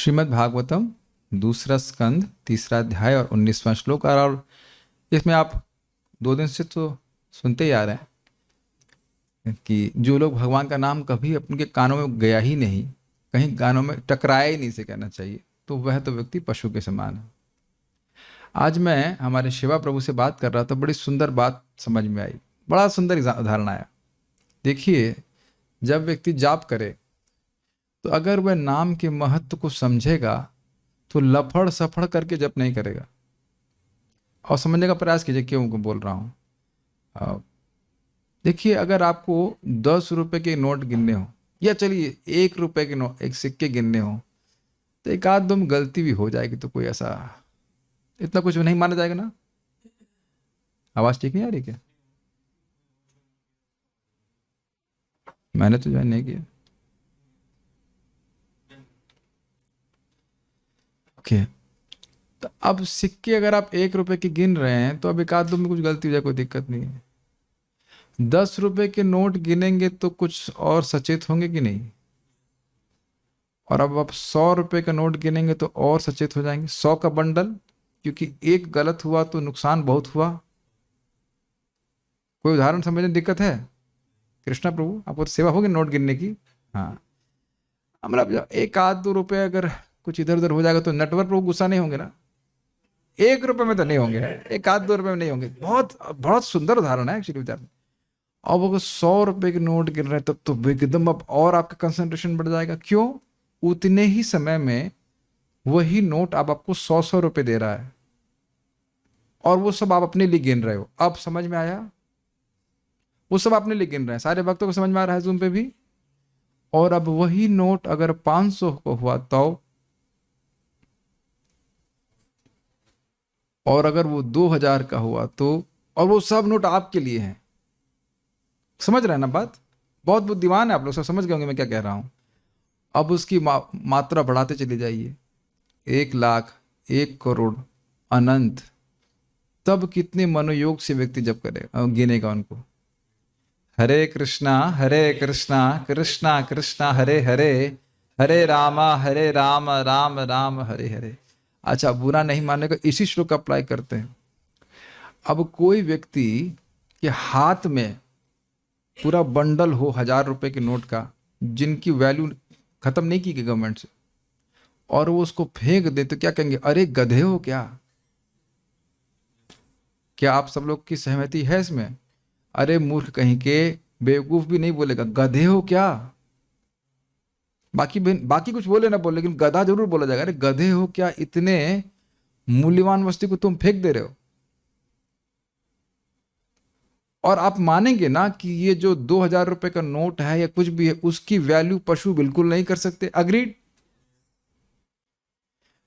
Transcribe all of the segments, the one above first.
श्रीमद् भागवतम दूसरा स्कंद तीसरा अध्याय और 19वां श्लोक। और इसमें आप 2 दिन से तो सुनते ही आ रहे हैं कि जो लोग भगवान का नाम कभी अपने कानों में गया ही नहीं, कहीं कानों में टकराया ही नहीं से कहना चाहिए, तो वह तो व्यक्ति पशु के समान है। आज मैं हमारे शिवा प्रभु से बात कर रहा था, बड़ी सुंदर बात समझ में आई, बड़ा सुंदर उदाहरण आया। देखिए, जब व्यक्ति जाप करे तो अगर वह नाम के महत्व को समझेगा तो लफड़ सफड़ करके जप नहीं करेगा। और समझने का प्रयास कीजिए क्यों को बोल रहा हूँ। देखिए, अगर आपको 10 रुपए के नोट गिनने हो या चलिए 1 रुपए के नोट, एक सिक्के गिनने हो, तो एक आध दो में गलती भी हो जाएगी तो कोई ऐसा इतना कुछ नहीं माना जाएगा ना। आवाज ठीक नहीं आ रही क्या? मैंने तो ज्वाइन नहीं किया। ओके, तो अब सिक्के अगर आप 1 रुपए के गिन रहे हैं तो अब एक आध दो में कुछ गलती हो जाए, कोई दिक्कत नहीं है। 10 रुपए के नोट गिनेंगे तो कुछ और सचेत होंगे कि नहीं? और अब आप 100 रुपए का नोट गिनेंगे तो और सचेत हो जाएंगे। 100 का बंडल, क्योंकि एक गलत हुआ तो नुकसान बहुत हुआ। कोई उदाहरण समझने दिक्कत है? कृष्णा प्रभु, आपको तो सेवा होगी नोट गिनने की। हाँ, मतलब एक आध 2 रुपए अगर कुछ इधर उधर हो जाएगा तो नटवर प्रभु गुस्सा नहीं होंगे ना? 1 रुपए में तो नहीं होंगे, एक आध 2 रुपए में नहीं होंगे। बहुत बहुत सुंदर उदाहरण है एक्चुअली उदाहरण। अब अगर 100 रुपए के नोट गिन रहे हैं तब तो एकदम अब और आपका कंसंट्रेशन बढ़ जाएगा। क्यों? उतने ही समय में वही नोट अब आपको 100 रुपए दे रहा है और वो सब आप अपने लिए गिन रहे हो। अब समझ में आया? वो सब अपने लिए गिन रहे हैं। सारे भक्तों को समझ में आ रहा है जूम पे भी? और अब वही नोट अगर 500 को हुआ तो, और अगर वो 2000 का हुआ तो, और वो सब नोट आपके लिए हैं। समझ रहे हैं ना बात? बहुत बुद्धिमान है आप लोग, सब समझ गए होंगे मैं क्या कह रहा हूं। अब उसकी मात्रा बढ़ाते चली जाइए, 1 लाख, 1 करोड़, अनंत। तब कितने मनोयोग से व्यक्ति जब करेगा, गिनेगा उनको। हरे कृष्णा कृष्णा कृष्णा हरे हरे, हरे राम राम राम हरे हरे। अच्छा, बुरा नहीं मानने का इसी श्लोक अप्लाई करते हैं। अब कोई व्यक्ति के हाथ में पूरा बंडल हो 1000 रुपए के नोट का, जिनकी वैल्यू खत्म नहीं की गई गवर्नमेंट से, और वो उसको फेंक दे तो क्या कहेंगे? अरे गधे हो क्या? क्या आप सब लोग की सहमति है इसमें? अरे मूर्ख कहीं के, बेवकूफ भी नहीं बोलेगा, गधे हो क्या। बाकी कुछ बोले ना बोले, लेकिन गधा जरूर बोला जाएगा। अरे गधे हो क्या, इतने मूल्यवान वस्तु को तुम फेंक दे रहे हो। और आप मानेंगे ना कि ये जो 2000 रुपए का नोट है या कुछ भी है, उसकी वैल्यू पशु बिल्कुल नहीं कर सकते। अग्रीड?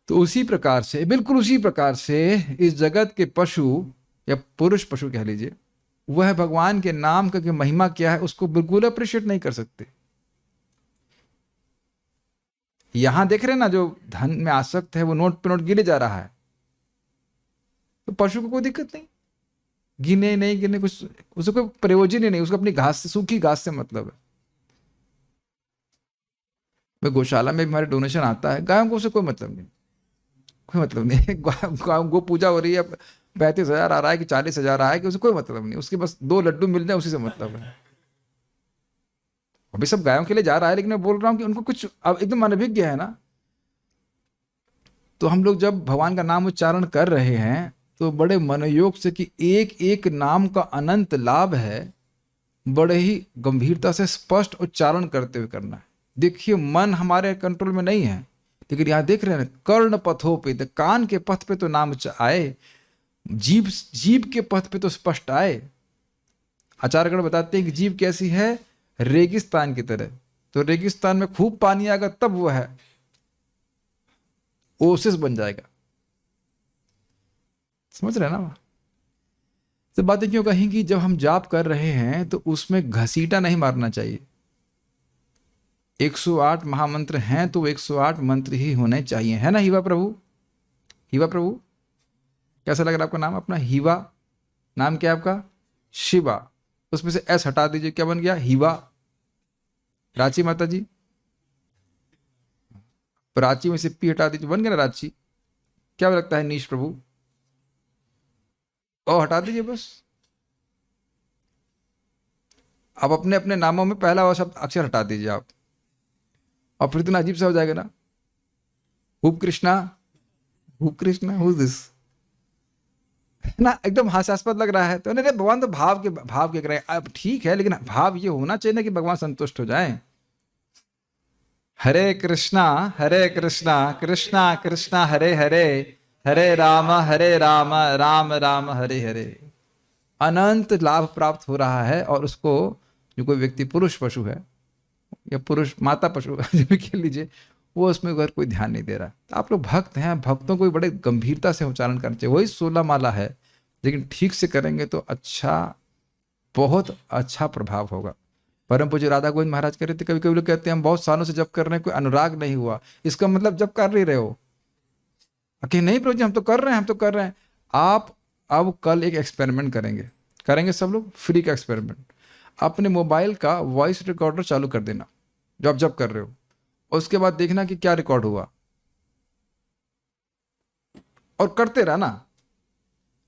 तो उसी प्रकार से, बिल्कुल उसी प्रकार से इस जगत के पशु या पुरुष पशु कह लीजिए, वह भगवान के नाम का महिमा क्या है उसको बिल्कुल अप्रिशिएट नहीं कर सकते। यहां देख रहे हैं ना, जो धन में आसक्त है वो नोट पे नोट गिने जा रहा है, तो पशु को कोई दिक्कत नहीं, गिने नहीं गिने कुछ उसको कोई प्रयोजन ही नहीं। उसको अपनी घास से, सूखी घास से मतलब है। मैं गौशाला में भी हमारे डोनेशन आता है, गायों को उससे कोई मतलब नहीं, कोई मतलब नहीं। गो पूजा हो रही है, 35,000 आ रहा है कि 40,000 आ रहा है कि उसे कोई मतलब नहीं। उसके बस 2 लड्डू मिल जाए उसी से मतलब है। अभी सब गायों के लिए जा रहा है, लेकिन मैं बोल रहा हूं कि उनको कुछ अब एकदम अनभिज्ञ है ना। तो हम लोग जब भगवान का नाम उच्चारण कर रहे हैं तो बड़े मनोयोग से, कि एक एक नाम का अनंत लाभ है, बड़े ही गंभीरता से स्पष्ट उच्चारण करते हुए करना है। देखिए, मन हमारे कंट्रोल में नहीं है, लेकिन यहां देख रहे हैं कर्ण पथों पे, तो कान के पथ पे तो नाम आए, जीभ के पथ पे तो स्पष्ट आए। आचार्यगण बताते हैं कि जीभ कैसी है? रेगिस्तान की तरह। तो रेगिस्तान में खूब पानी आएगा तब वह है ओसिस बन जाएगा। समझ रहे हैं ना? तो बातें क्यों कहीं कि जब हम जाप कर रहे हैं तो उसमें घसीटा नहीं मारना चाहिए। 108 महामंत्र हैं तो 108 मंत्र ही होने चाहिए, है ना हीवा प्रभु? हीवा प्रभु, कैसा लग रहा है आपका नाम? अपना हीवा नाम क्या है आपका? शिवा। उसमें से एस हटा दीजिए, क्या बन गया? हीवा। रांची माता जी, रांची में से पी हटा दीजिए, बन गया ना रांची। क्या लगता है नीश प्रभु? ओ हटा दीजिए बस। अब अपने अपने नामों में पहला वाला शब्द अक्षर हटा दीजिए आप, और फिर इतना अजीब सा हो जाएगा ना, hoop Krishna, hoop Krishna, who this ना, एकदम हास्यास्पद लग रहा है। तो नहीं भगवान तो भाव के कर रहे हैं। अब ठीक है, लेकिन भाव ये होना चाहिए ना कि भगवान संतुष्ट हो जाए। हरे कृष्णा कृष्णा कृष्णा हरे हरे, हरे राम राम राम हरे हरे। अनंत लाभ प्राप्त हो रहा है, और उसको जो कोई व्यक्ति पुरुष पशु है या पुरुष माता पशु जो भी कह लीजिए, वो उसमें अगर कोई ध्यान नहीं दे रहा। तो आप लोग भक्त हैं, भक्तों को बड़े गंभीरता से उच्चारण करना चाहिए। वही 16 माला है, लेकिन ठीक से करेंगे तो अच्छा, बहुत अच्छा प्रभाव होगा। परम पूज्य राधा गोविंद महाराज कह रहे थे, कभी कभी लोग कहते हैं हम बहुत सालों से जब कर रहे हैं, कोई अनुराग नहीं हुआ। इसका मतलब जब कर नहीं रहे हो। अके नहीं प्रभु जी, हम तो कर रहे हैं, हम तो कर रहे हैं। आप अब कल एक एक्सपेरिमेंट करेंगे सब लोग, फ्री का एक्सपेरिमेंट। अपने मोबाइल का वॉइस रिकॉर्डर चालू कर देना जब कर रहे हो, और उसके बाद देखना कि क्या रिकॉर्ड हुआ, और करते रहना।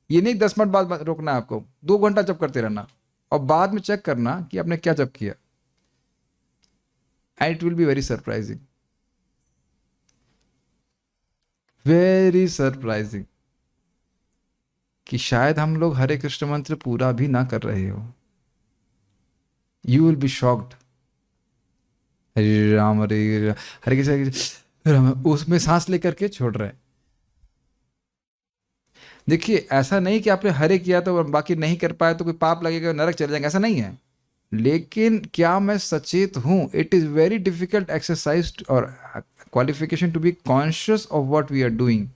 ये नहीं 10 मिनट बाद रोकना है आपको, 2 घंटा जब करते रहना, और बाद में चेक करना कि आपने क्या जब किया। And it will be very surprising, very surprising, कि शायद हम लोग हरे कृष्ण मंत्र पूरा भी ना कर रहे हो। You will be shocked. Hare Ram Hare Krishna, उसमें सांस लेकर के छोड़ रहे हैं। देखिए, ऐसा नहीं कि आपने हरे किया तो बाकी नहीं कर पाए तो कोई पाप लगेगा, नरक चले जाएंगे, ऐसा नहीं है। लेकिन क्या मैं सचेत हूं? It is very difficult exercise और qualification to be conscious of what we are doing.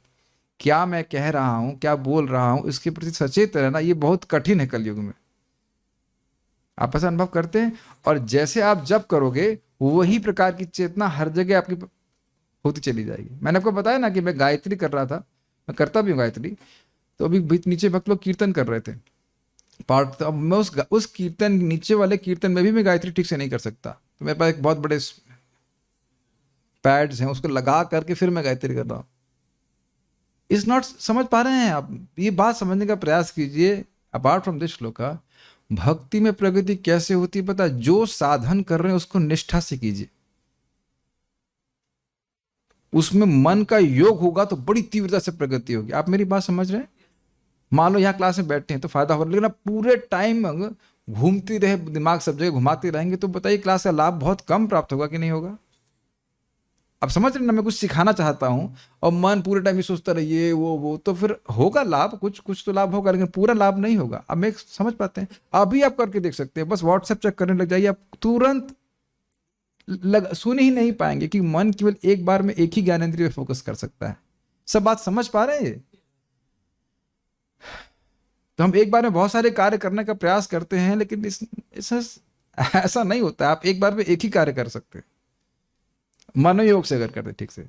क्या मैं कह रहा हूं, क्या बोल रहा हूं, इसके प्रति सचेत रहना ये बहुत कठिन है कलयुग में। आप ऐसा अनुभव करते हैं? और जैसे आप जब करोगे, वही प्रकार की चेतना हर जगह आपकी होती चली जाएगी। मैंने आपको बताया ना कि मैं गायत्री कर रहा था, मैं करता भी हूँ गायत्री। तो अभी नीचे भक्त लोग कीर्तन कर रहे थे पार्ट, तो अब मैं उस कीर्तन, नीचे वाले कीर्तन में भी मैं गायत्री ठीक से नहीं कर सकता। तो मेरे पास एक बहुत बड़े पैड्स हैं, उसको लगा करके फिर मैं गायत्री कर रहा हूँ। इज नॉट, समझ पा रहे हैं आप? ये बात समझने का प्रयास कीजिए। अपार्ट फ्रॉम दिस श्लोका, भक्ति में प्रगति कैसे होती है पता है? जो साधन कर रहे हैं उसको निष्ठा से कीजिए, उसमें मन का योग होगा तो बड़ी तीव्रता से प्रगति होगी। आप मेरी बात समझ रहे हैं? मान लो यहाँ क्लास में बैठे हैं तो फायदा हो रहा है, लेकिन आप पूरे टाइम घूमती रहे, दिमाग सब जगह घुमाते रहेंगे, तो बताइए क्लास का लाभ बहुत कम प्राप्त होगा कि नहीं होगा? अब समझ रहे ना, मैं कुछ सिखाना चाहता हूं और मन पूरे टाइम ये सोचता रहे ये वो, तो फिर होगा लाभ, कुछ तो लाभ होगा, लेकिन पूरा लाभ नहीं होगा। अब मैं समझ पाते हैं? अभी आप करके देख सकते हैं, बस व्हाट्सएप चेक करने लग जाइए, आप तुरंत सुन ही नहीं पाएंगे कि मन केवल एक बार में एक ही ज्ञानेंद्रिय पे फोकस कर सकता है। सब बात समझ पा रहे हैं? तो हम एक बार में बहुत सारे कार्य करने का प्रयास करते हैं, लेकिन ऐसा नहीं होता। आप एक बार में एक ही कार्य कर सकते हैं, मनोयोग से अगर करते ठीक से।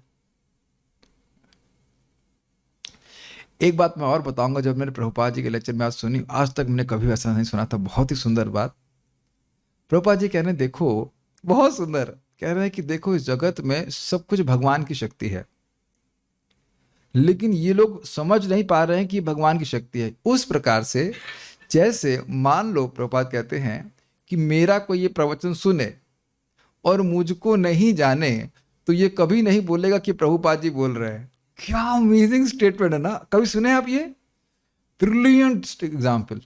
एक बात मैं और बताऊंगा, जब मैंने प्रभुपाद जी के लेक्चर में आज सुनी, आज तक मैंने कभी ऐसा नहीं सुना था। बहुत ही सुंदर बात। प्रभुपाद जी कह रहे हैं, देखो, बहुत सुंदर कह रहे हैं कि देखो, इस जगत में सब कुछ भगवान की शक्ति है, लेकिन ये लोग समझ नहीं पा रहे हैं कि भगवान की शक्ति है। उस प्रकार से जैसे मान लो प्रभुपाद कहते हैं कि मेरा कोई ये प्रवचन सुने और मुझको नहीं जाने, तो ये कभी नहीं बोलेगा कि प्रभुपाद जी बोल रहे हैं। क्या अमेजिंग स्टेटमेंट है ना? कभी सुने आप ये? Brilliant example.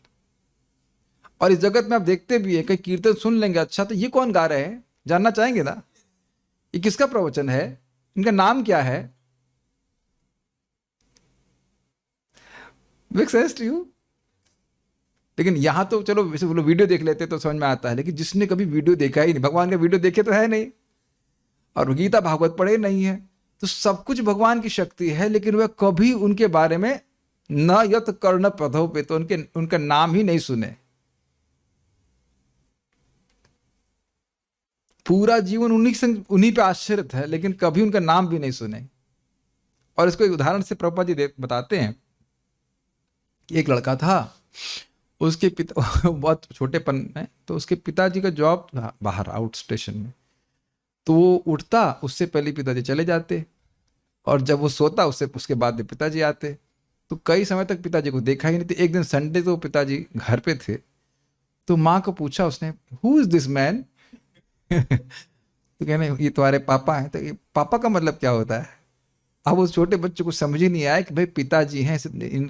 और इस जगत में आप देखते भी हैं, कई कीर्तन सुन लेंगे, अच्छा तो ये कौन गा रहे हैं, जानना चाहेंगे ना, ये किसका प्रवचन है, इनका नाम क्या है? Make sense to you? लेकिन यहां तो चलो वैसे वो लोग वीडियो देख लेते तो समझ में आता है, लेकिन जिसने कभी वीडियो देखा ही नहीं, भगवान का वीडियो देखे तो है नहीं, और गीता भागवत पढ़े नहीं है, तो सब कुछ भगवान की शक्ति है, लेकिन वह कभी उनके बारे में न यत कर्ण पधो पे, तो उनका नाम ही नहीं सुने। पूरा जीवन उन्हीं पे आश्रित है, लेकिन कभी उनका नाम भी नहीं सुने। और इसको एक उदाहरण से प्रभुपाद जी बताते हैं कि एक लड़का था, उसके पिता बहुत छोटेपन में, तो उसके पिताजी का जॉब था बाहर आउट स्टेशन में, तो वो उठता, उससे पहले पिताजी चले जाते, और जब वो सोता उससे उसके बाद में पिताजी आते। तो कई समय तक पिताजी को देखा ही नहीं। तो एक दिन संडे तो पिताजी घर पे थे, तो माँ को पूछा उसने, हु इज दिस मैन? तो कहने ये तुम्हारे पापा हैं। तो ये पापा का मतलब क्या होता है? अब उस छोटे बच्चे को समझ ही नहीं आया कि भाई पिताजी हैं,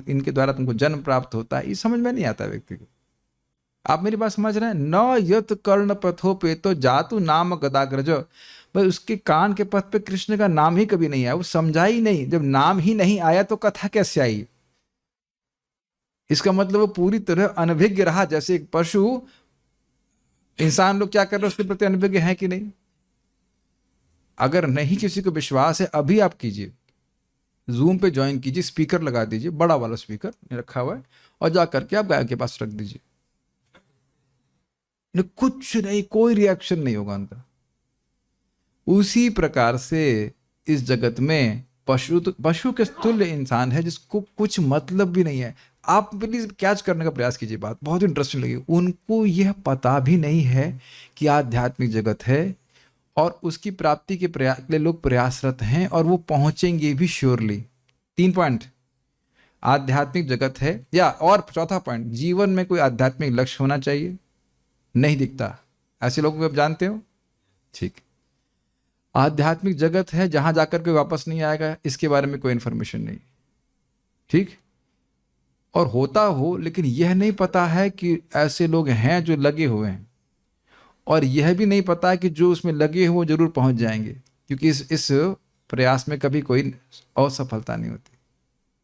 इनके द्वारा तुमको जन्म प्राप्त होता है, ये समझ में नहीं आता व्यक्ति को। आप मेरी बात समझ रहे हैं? न यत कर्ण पथो पे तो जातु नाम गदाग्रज। भाई उसके कान के पथ पे कृष्ण का नाम ही कभी नहीं आया, वो समझा ही नहीं। जब नाम ही नहीं आया तो कथा कैसे आई? इसका मतलब वो पूरी तरह अनभिज्ञ रहा। जैसे एक पशु, इंसान लोग क्या कर रहे हैं उसके प्रति अनभिज्ञ है कि नहीं? अगर नहीं किसी को विश्वास है, अभी आप कीजिए, जूम पे ज्वाइन कीजिए, स्पीकर लगा दीजिए, बड़ा वाला स्पीकर रखा हुआ है, और जा करके आप गाय के पास रख दीजिए। कुछ नहीं, कोई रिएक्शन नहीं होगा उनका। उसी प्रकार से इस जगत में पशु के तुल्य इंसान है जिसको कुछ मतलब भी नहीं है। आप प्लीज कैच करने का प्रयास कीजिए, बात बहुत इंटरेस्टिंग लगी। उनको यह पता भी नहीं है कि आध्यात्मिक जगत है और उसकी प्राप्ति के लिए लोग प्रयासरत हैं, और वो पहुंचेंगे भी श्योरली। 3 पॉइंट, आध्यात्मिक जगत है, या और चौथा पॉइंट, जीवन में कोई आध्यात्मिक लक्ष्य होना चाहिए, नहीं दिखता। ऐसे लोगों को आप जानते हो? ठीक। आध्यात्मिक जगत है जहां जाकर के वापस नहीं आएगा, इसके बारे में कोई इंफॉर्मेशन नहीं। ठीक। और होता हो, लेकिन यह नहीं पता है कि ऐसे लोग हैं जो लगे हुए हैं, और यह भी नहीं पता है कि जो उसमें लगे हुए वो जरूर पहुंच जाएंगे, क्योंकि इस प्रयास में कभी कोई असफलता नहीं होती।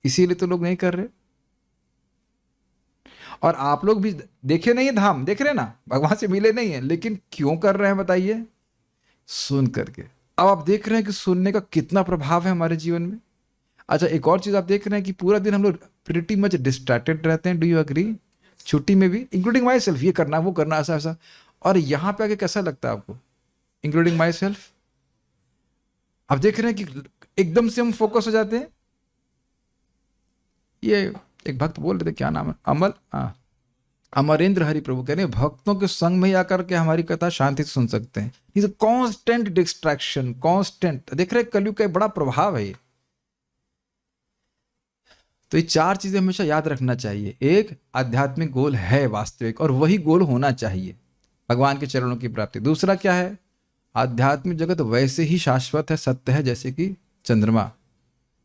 इसीलिए तो लोग नहीं कर रहे। और आप लोग भी देखे नहीं है धाम, देख रहे ना, भगवान से मिले नहीं है, लेकिन क्यों कर रहे हैं बताइए? सुन करके। अब आप देख रहे हैं कि सुनने का कितना प्रभाव है हमारे जीवन में। अच्छा, एक और चीज आप देख रहे हैं कि पूरा दिन हम लोग प्रिटी मच डिस्ट्रैक्टेड रहते हैं। Do you agree? छुट्टी में भी, इंक्लूडिंग माई सेल्फ, ये करना वो करना, ऐसा ऐसा। और यहां पे आके कैसा लगता है आपको, इंक्लूडिंग माई सेल्फ? आप देख रहे हैं कि एकदम से हम फोकस हो जाते हैं। ये एक भक्त बोल रहे थे, क्या नाम है, अमरेंद्र हरि प्रभु, कह रहे हैं भक्तों के संग में आकर के हमारी कथा शांति से सुन सकते हैं। ये कांस्टेंट डिस्ट्रैक्शन, कांस्टेंट, देख रहे हैं कलयुग का बड़ा प्रभाव है ये। तो ये 4 चीजें हमेशा याद रखना चाहिए। एक, आध्यात्मिक गोल है वास्तविक, और वही गोल होना चाहिए, भगवान के चरणों की प्राप्ति। दूसरा क्या है? आध्यात्मिक जगत वैसे ही शाश्वत है, सत्य है, जैसे कि चंद्रमा।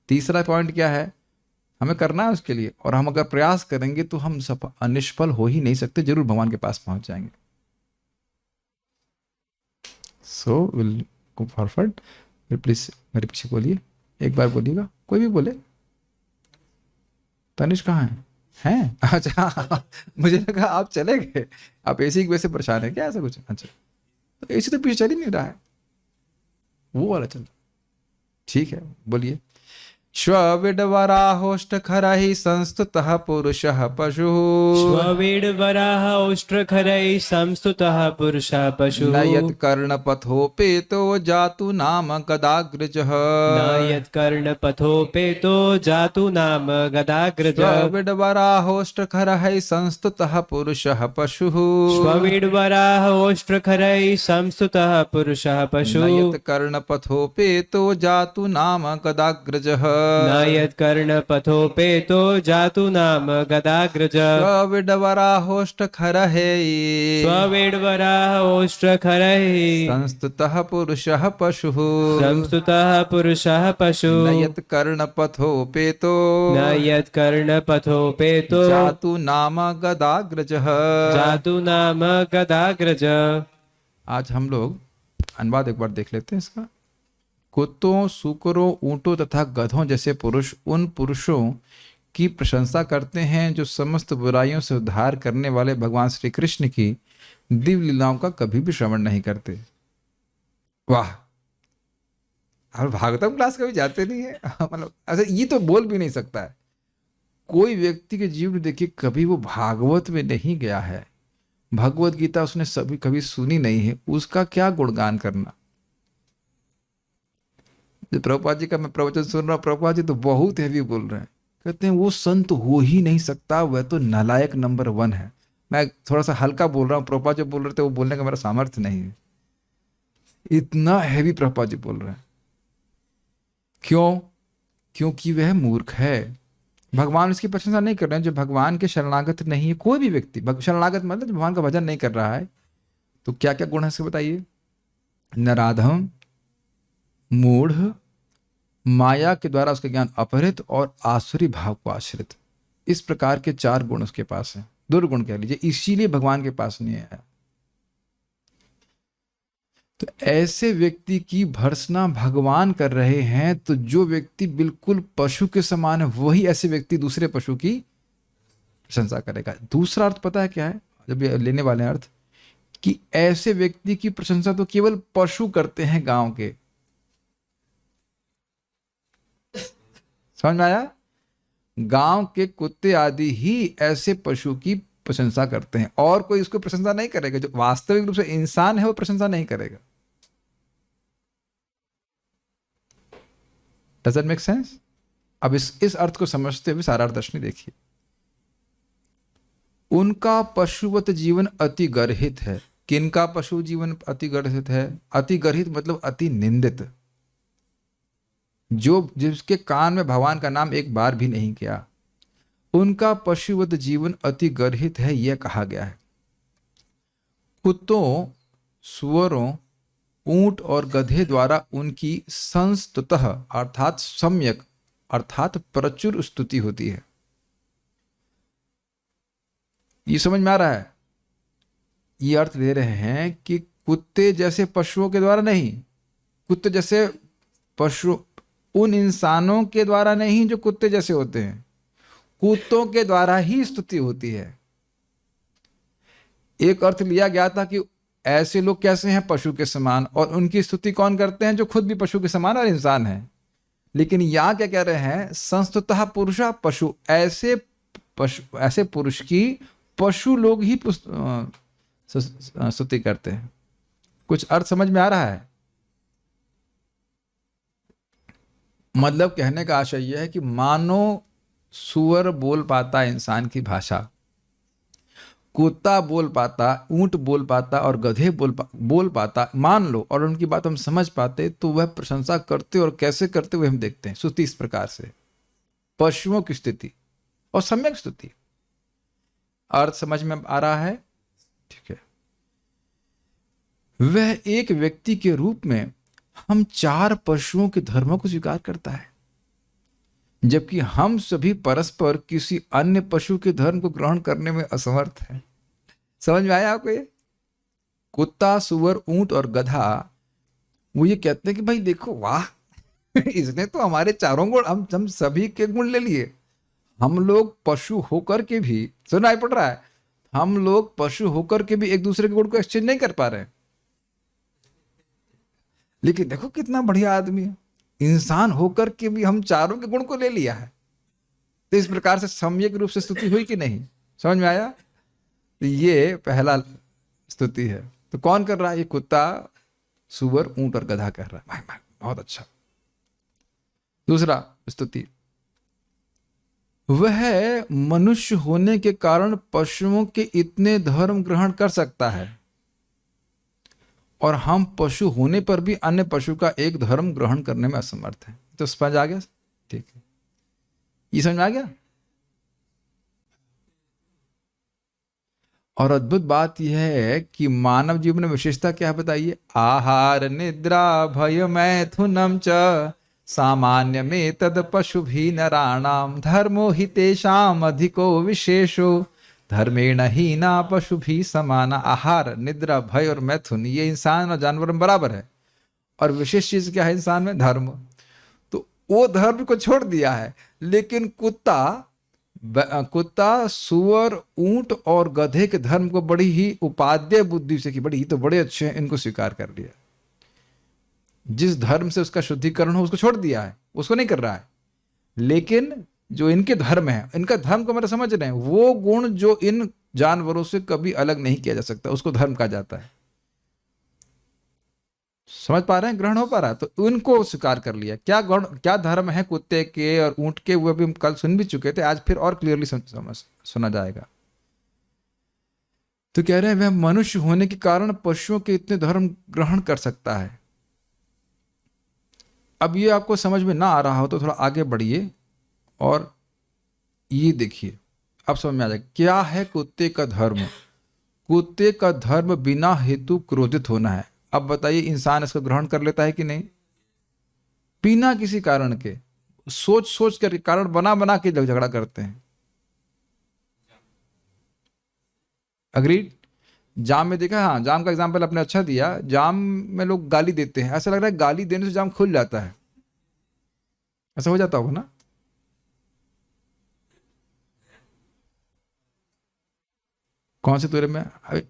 तीसरा पॉइंट क्या है? हमें करना है उसके लिए, और हम अगर प्रयास करेंगे तो हम निष्फल हो ही नहीं सकते, जरूर भगवान के पास पहुंच जाएंगे। So will go forward. Please मेरे पीछे बोलिए, एक बार बोलिएगा, कोई भी बोले। तनिष कहाँ है? हैं? अच्छा, मुझे लगा आप चले गए, आप एसी की वजह से परेशान है क्या, ऐसा कुछ? अच्छा, तो एसी तो पीछे चल ही नहीं रहा है, वो वाला चल। ठीक है, बोलिए। श्वविडवराहोष्ठखरैः संस्तुतः पुरुषः पशुः। श्वविडवराहोष्ठखरैः संस्तुतः पुरुषः पशुः। न यत्कर्णपथोपेतो जातु नाम गदाग्रजः। न यत्कर्णपथोपेतो जातु नाम गदाग्रजः। श्वविडवराहोष्ठखरैः संस्तुतः पुरुषः पशुः। श्वविडवराहोष्ठखरैः संस्तुतः पुरुषः पशुः। न यत्कर्णपथोपेतो जातु नाम गदाग्रजः। न यत्कर्णपथोपेतो जातु नाम गदाग्रजः। स्वविडवराहोष्ठखरैः स्वविडवराहोष्ठखरैः संस्तुतः पुरुषः पशुः। संस्तुतः पुरुषः पशुः। न यत्कर्णपथोपेतो न यत्कर्णपथोपेतो जातु नाम गदाग्रजः। जातु नाम गदाग्रजः। आज हम लोग अनुवाद एक बार देख लेते हैं इसका। कुत्तों, सूकरों, ऊंटों तथा गधों जैसे पुरुष उन पुरुषों की प्रशंसा करते हैं जो समस्त बुराइयों से उद्धार करने वाले भगवान श्री कृष्ण की दिव्य लीलाओं का कभी भी श्रवण नहीं करते। वाह, और भागवतम क्लास कभी जाते नहीं है। मतलब ऐसा ये तो बोल भी नहीं सकता है कोई व्यक्ति के जीवन में। देखिए, कभी वो भागवत में नहीं गया है, भगवत गीता उसने सभी कभी सुनी नहीं है, उसका क्या गुणगान करना। प्रभुपाद जी का मैं प्रवचन सुन रहा हूँ, प्रभुपाद जी तो बहुत हैवी बोल रहे हैं, कहते हैं वो संत हो ही नहीं सकता, वह तो नालायक नंबर 1 है। मैं थोड़ा सा हल्का बोल रहा हूँ, प्रभुपाद जो बोल रहे थे वो बोलने का मेरा सामर्थ्य नहीं है, इतना हैवी प्रभुपाद जी बोल रहे हैं। क्यों? क्योंकि वह मूर्ख है। भगवान उसकी प्रशंसा नहीं कर रहे हैं। जो भगवान के शरणागत नहीं है, कोई भी व्यक्ति शरणागत मतलब जो भगवान का भजन नहीं कर रहा है, तो क्या क्या गुण है इसके बताइए। नराधम, मूढ़, माया के द्वारा उसका ज्ञान अपहृत और आसुरी भाव को आश्रित। इस प्रकार के 4 गुण उसके पास हैं, दुर्गुण कह लीजिए, इसीलिए भगवान के पास नहीं आया। तो ऐसे व्यक्ति की भर्त्सना भगवान कर रहे हैं। तो जो व्यक्ति बिल्कुल पशु के समान है, वही ऐसे व्यक्ति दूसरे पशु की प्रशंसा करेगा। दूसरा अर्थ पता है क्या है, जब ये लेने वाले अर्थ, कि ऐसे व्यक्ति की प्रशंसा तो केवल पशु करते हैं गांव के। समझ में आया? गांव के कुत्ते आदि ही ऐसे पशु की प्रशंसा करते हैं, और कोई उसको प्रशंसा नहीं करेगा। जो वास्तविक रूप से इंसान है वो प्रशंसा नहीं करेगा। Does it make sense? अब इस अर्थ को समझते हुए सारा दर्शनी देखिए। उनका पशुवत जीवन अति गर्हित है। किनका पशु जीवन अति गर्हित है? अति गर्हित मतलब अति निंदित। जो जिसके कान में भगवान का नाम एक बार भी नहीं किया, उनका पशुवत जीवन अति गर्हित है, यह कहा गया है। कुत्तों, सुअरों, ऊंट और गधे द्वारा उनकी संस्तुतः अर्थात सम्यक अर्थात प्रचुर स्तुति होती है। ये समझ में आ रहा है? ये अर्थ दे रहे हैं कि कुत्ते जैसे पशुओं के द्वारा नहीं, कुत्ते जैसे पशु उन इंसानों के द्वारा नहीं जो कुत्ते जैसे होते हैं, कुत्तों के द्वारा ही स्तुति होती है। एक अर्थ लिया गया था कि ऐसे लोग कैसे हैं? पशु के समान, और उनकी स्तुति कौन करते हैं? जो खुद भी पशु के समान और इंसान है। लेकिन यहां क्या कह रहे हैं? संस्तुतः पुरुषा पशु, ऐसे पुरुष की पशु लोग ही स्तुति करते हैं। कुछ अर्थ समझ में आ रहा है? मतलब कहने का आशय यह है कि मानो सुअर बोल पाता इंसान की भाषा, कुत्ता बोल पाता, ऊंट बोल पाता और गधे बोल पाता, मान लो, और उनकी बात हम समझ पाते, तो वह प्रशंसा करते और कैसे करते हुए हम देखते हैं। स्तुति इस प्रकार से, पशुओं की स्तुति और सम्यक स्तुति। अर्थ समझ में आ रहा है? ठीक है। वह एक व्यक्ति के रूप में हम 4 पशुओं के धर्मों को स्वीकार करता है, जबकि हम सभी परस्पर किसी अन्य पशु के धर्म को ग्रहण करने में असमर्थ हैं। समझ में आया आपको? ये कुत्ता, सुअर, ऊंट और गधा, वो ये कहते हैं कि भाई देखो, वाह, इसने तो हमारे 4 गुण, हम सभी के गुण ले लिए। हम लोग पशु होकर के भी, सुनाई पड़ रहा है, हम लोग पशु होकर के भी एक दूसरे के गुण को एक्सचेंज नहीं कर पा रहे हैं। लेकिन देखो कितना बढ़िया आदमी है, इंसान होकर के भी हम 4 के गुण को ले लिया है। तो इस प्रकार से सम्यक रूप से स्तुति हुई कि नहीं? समझ में आया? तो ये पहला स्तुति है। तो कौन कर रहा है? ये कुत्ता, सुअर, ऊंट और गधा कर रहा है। भाई बहुत अच्छा। दूसरा स्तुति, वह मनुष्य होने के कारण पशुओं के इतने धर्म ग्रहण कर सकता है, और हम पशु होने पर भी अन्य पशु का एक धर्म ग्रहण करने में असमर्थ हैं। तो समझ आ गया? ठीक है, ये समझ में आ गया। और अद्भुत बात यह है कि मानव जीवन में विशेषता क्या है बताइए? आहार, निद्रा, भय, मैथुनम च सामान्य में तद पशु भी नराणाम धर्मो हि तेषाम अधिको विशेषो धर्मेण ही ना पशु भी समाना। आहार, निद्रा, भय और मैथुन, ये इंसान और जानवर में बराबर है। और विशेष चीज क्या है इंसान में? धर्म। तो वो धर्म को छोड़ दिया है। लेकिन कुत्ता, सुअर, ऊंट और गधे के धर्म को बड़ी ही उपादेय बुद्धि से, कि बड़ी तो बड़े अच्छे हैं, इनको स्वीकार कर लिया। जिस धर्म से उसका शुद्धिकरण हो उसको छोड़ दिया है, उसको नहीं कर रहा है। लेकिन जो इनके धर्म है, इनका धर्म को मेरा समझ रहे हैं, वो गुण जो इन जानवरों से कभी अलग नहीं किया जा सकता, उसको धर्म कहा जाता है। समझ पा रहे हैं? ग्रहण हो पा रहा है? तो उनको स्वीकार कर लिया। क्या गुण, क्या धर्म है कुत्ते के और ऊंट के, वो भी हम कल सुन भी चुके थे, आज फिर और क्लियरली सुना जाएगा। तो कह रहे हैं वह मनुष्य होने के कारण पशुओं के इतने धर्म ग्रहण कर सकता है। अब ये आपको समझ में ना आ रहा हो तो थोड़ा आगे बढ़िए और ये देखिए, अब समझ में आ जाए क्या है कुत्ते का धर्म। कुत्ते का धर्म बिना हेतु क्रोधित होना है। अब बताइए इंसान इसको ग्रहण कर लेता है कि नहीं? बिना किसी कारण के, सोच सोच कर कारण बना बना के लोग झगड़ा करते हैं। अग्रीड? जाम में देखा, हाँ जाम का एग्जांपल आपने अच्छा दिया। जाम में लोग गाली देते हैं, ऐसा लग रहा है गाली देने से जाम खुल जाता है, ऐसा हो जाता होगा ना? कौन से तूरे में? अभी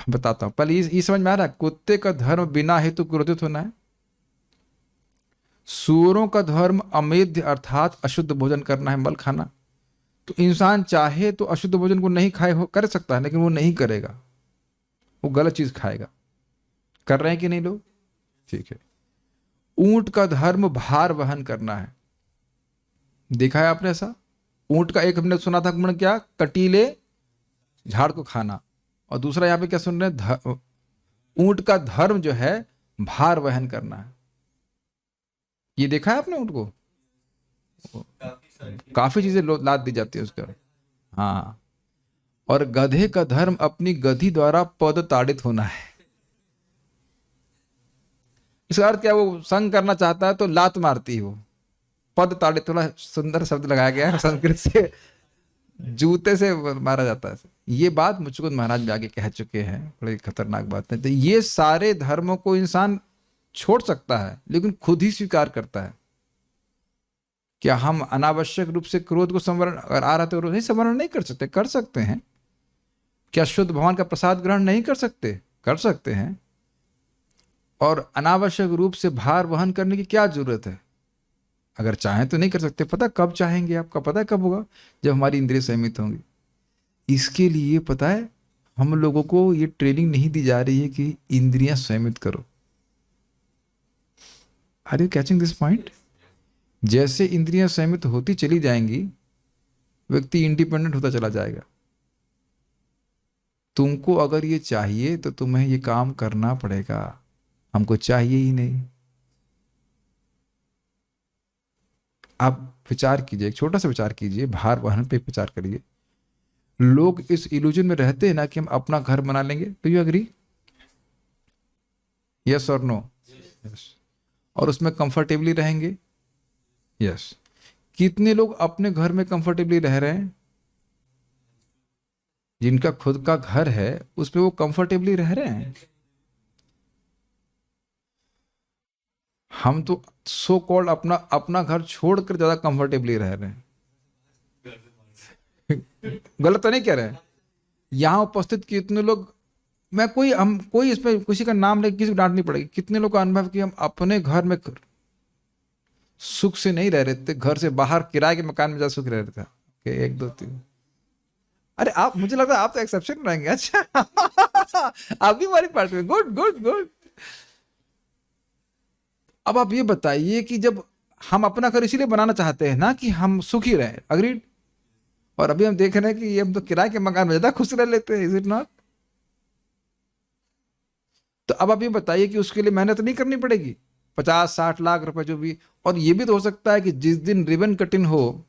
बताता हूं, पहले ये समझ में आ रहा है कुत्ते का धर्म बिना हेतु क्रोधित होना है। सूअरों का धर्म अमेध्य अर्थात अशुद्ध भोजन करना है, मल खाना। तो इंसान चाहे तो अशुद्ध भोजन को नहीं खाए हो कर सकता है, लेकिन वो नहीं करेगा, वो गलत चीज खाएगा। कर रहे हैं कि नहीं लोग? ठीक है। ऊंट का धर्म भार वहन करना है। देखा है आपने ऐसा? ऊंट का एक हमने सुना था गुण क्या, कटीले झाड़ को खाना, और दूसरा यहां पे क्या सुन रहे हैं, ऊंट का धर्म जो है भार वहन करना है। ये देखा है आपने ऊंट को? काफी चीजें लाद दी जाती है उसका। हाँ। और गधे का धर्म अपनी गधी द्वारा पद ताड़ित होना है। इसका अर्थ क्या, वो संग करना चाहता है तो लात मारती है वो। पद ताड़ित, थोड़ा सुंदर शब्द लगाया गया है संस्कृत से, जूते से मारा जाता है। ये बात मुझको महाराज भी आगे कह चुके हैं, बड़ी खतरनाक बात है। तो ये सारे धर्मों को इंसान छोड़ सकता है, लेकिन खुद ही स्वीकार करता है। क्या हम अनावश्यक रूप से क्रोध को संवरण, अगर आ रहा तो नहीं संवरण नहीं कर सकते? कर सकते हैं। क्या शुद्ध भगवान का प्रसाद ग्रहण नहीं कर सकते? कर सकते हैं। और अनावश्यक रूप से भार वहन करने की क्या जरूरत है? अगर चाहें तो नहीं कर सकते। पता कब चाहेंगे? आपका पता है कब होगा? जब हमारी इंद्रिय संयमित होंगी। इसके लिए पता है हम लोगों को ये ट्रेनिंग नहीं दी जा रही है कि इंद्रियां संयमित करो। Are you catching this point? जैसे इंद्रियां संयमित होती चली जाएंगी, व्यक्ति इंडिपेंडेंट होता चला जाएगा। तुमको अगर ये चाहिए तो तुम्हें ये काम करना पड़ेगा, हमको चाहिए ही नहीं। आप विचार कीजिए, एक छोटा सा विचार कीजिए, भार वहन पे विचार करिए। लोग इस इल्यूजन में रहते हैं ना कि हम अपना घर बना लेंगे। Do you agree? यस और नो? यस। और उसमें कंफर्टेबली रहेंगे। यस। कितने लोग अपने घर में कंफर्टेबली रह रहे हैं? जिनका खुद का घर है उसमें वो कंफर्टेबली रह रहे हैं। हम तो सो कॉल्ड अपना अपना घर छोड़कर ज्यादा कंफर्टेबली रह रहे हैं। गलत तो नहीं कह रहे हैं? यहां उपस्थित कितने लोग, मैं कोई इसमें किसी का नाम लेकर किसी को डांटनी पड़ेगी, कितने लोग का अनुभव कि हम अपने घर में सुख से नहीं रह रहे थे, घर से बाहर किराए के मकान में ज्यादा सुख रह रहे थे। एक दो तीन। अरे आप, मुझे लगता है आप तो एक्सेप्शन रहेंगे। अच्छा आप भी हमारी पार्टी में। Good good good. अब आप ये बताइए कि जब हम अपना घर इसीलिए बनाना चाहते हैं ना कि हम सुखी रहें, अग्रीड, और अभी हम देख रहे हैं कि ये हम तो किराए के मकान में ज्यादा खुश रह लेते हैं, इज इट नॉट? तो अब आप ये बताइए कि उसके लिए मेहनत नहीं करनी पड़ेगी, 50-60 लाख रुपए जो भी। और ये भी तो हो सकता है कि जिस दिन रिबन कटिंग हो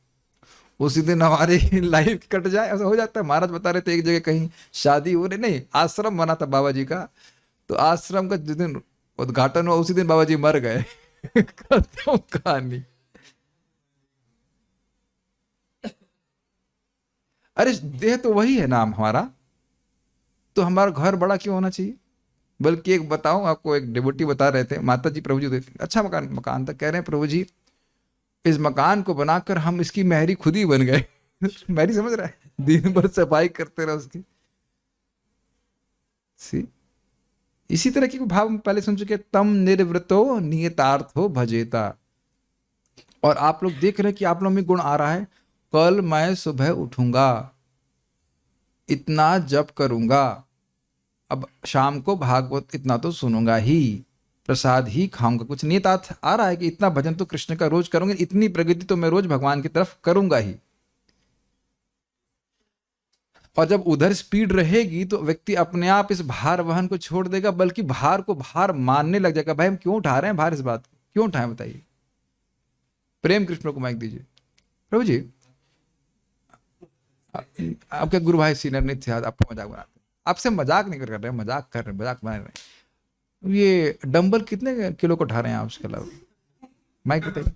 उसी दिन हमारी लाइफ कट जाए, ऐसा हो जाता है। महाराज बता रहे थे एक जगह कहीं शादी हो रही, नहीं आश्रम बना था बाबा जी का, तो आश्रम का जिस दिन उद्घाटन हुआ उसी दिन बाबा जी मर गए। खत्म कहानी। अरे देह तो वही है नाम हमारा, तो हमारा घर बड़ा क्यों होना चाहिए? बल्कि एक बताऊं आपको, एक डिवोटी बता रहे थे, माता जी प्रभु जी, अच्छा मकान था, कह रहे हैं प्रभु जी इस मकान को बनाकर हम इसकी महरी खुद ही बन गए। महरी समझ रहा है? दिन भर सफाई करते रहे उसकी। सी इसी तरह की भाव हम पहले सुन चुके, तम निर्वृतो नियतार्थो भजेता। और आप लोग देख रहे हैं कि आप लोग में गुण आ रहा है, कल मैं सुबह उठूंगा, इतना जप करूंगा, अब शाम को भागवत इतना तो सुनूंगा ही, प्रसाद ही खाऊंगा। कुछ नियतार्थ आ रहा है कि इतना भजन तो कृष्ण का रोज करूंगा, इतनी प्रगति तो मैं रोज भगवान की तरफ करूंगा ही। और जब उधर स्पीड रहेगी तो व्यक्ति अपने आप इस भार वहन को छोड़ देगा, बल्कि भार को भार मानने लग जाएगा। भाई हम क्यों उठा रहे हैं भार, इस बात को क्यों उठाएं बताइए? प्रेम कृष्ण को माइक दीजिए। प्रभु जी, आपके गुरु भाई सीनियर नहीं थे, आपको मजाक बनाते, आपसे मजाक नहीं कर रहे, मजाक कर रहे, मजाक बना रहे। ये डंबल कितने किलो को उठा रहे हैं आप, उसके अलावा माइक बताइए।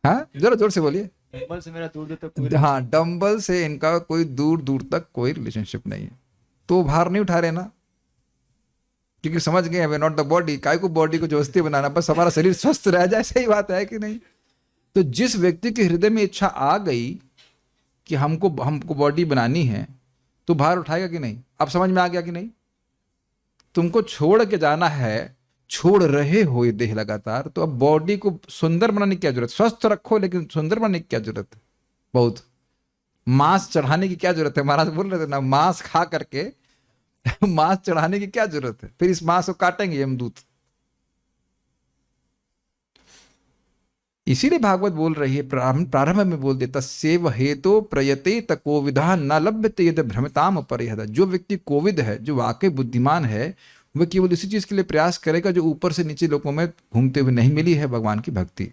हाँ, जरा जोर से बोलिए। डंबल से मेरा दूर दूर तक हाँ, डंबल से इनका कोई दूर दूर तक कोई रिलेशनशिप नहीं है, तो भार नहीं उठा रहे ना, क्योंकि समझ गए वे नॉट द बॉडी, काय को बॉडी को जोस्ती बनाना, बस हमारा शरीर स्वस्थ रह जाए, सही बात है कि नहीं। तो जिस व्यक्ति के हृदय में इच्छा आ गई कि हमको बॉडी बनानी है, तो भार उठाएगा कि नहीं? अब समझ में आ गया कि नहीं? तुमको छोड़ के जाना है, छोड़ रहे हो ये देह लगातार, तो अब बॉडी को सुंदर बनाने की क्या जरूरत? स्वस्थ रखो लेकिन सुंदर बनाने की क्या जरूरत है? बहुत मांस चढ़ाने की क्या जरूरत है? महाराज बोल रहे थे ना, मांस खा करके मांस चढ़ाने की क्या जरूरत है? फिर इस मांस को काटेंगे यमदूत। इसीलिए भागवत बोल रही है, प्रारंभ में बोल देता, सेव हेतु प्रयते तको विधान न लभ्यते यद भ्रमताम परिहद। जो व्यक्ति कोविद है, जो वाकई बुद्धिमान है, वह केवल इसी चीज के लिए प्रयास करेगा जो ऊपर से नीचे लोगों में घूमते हुए नहीं मिली है, भगवान की भक्ति।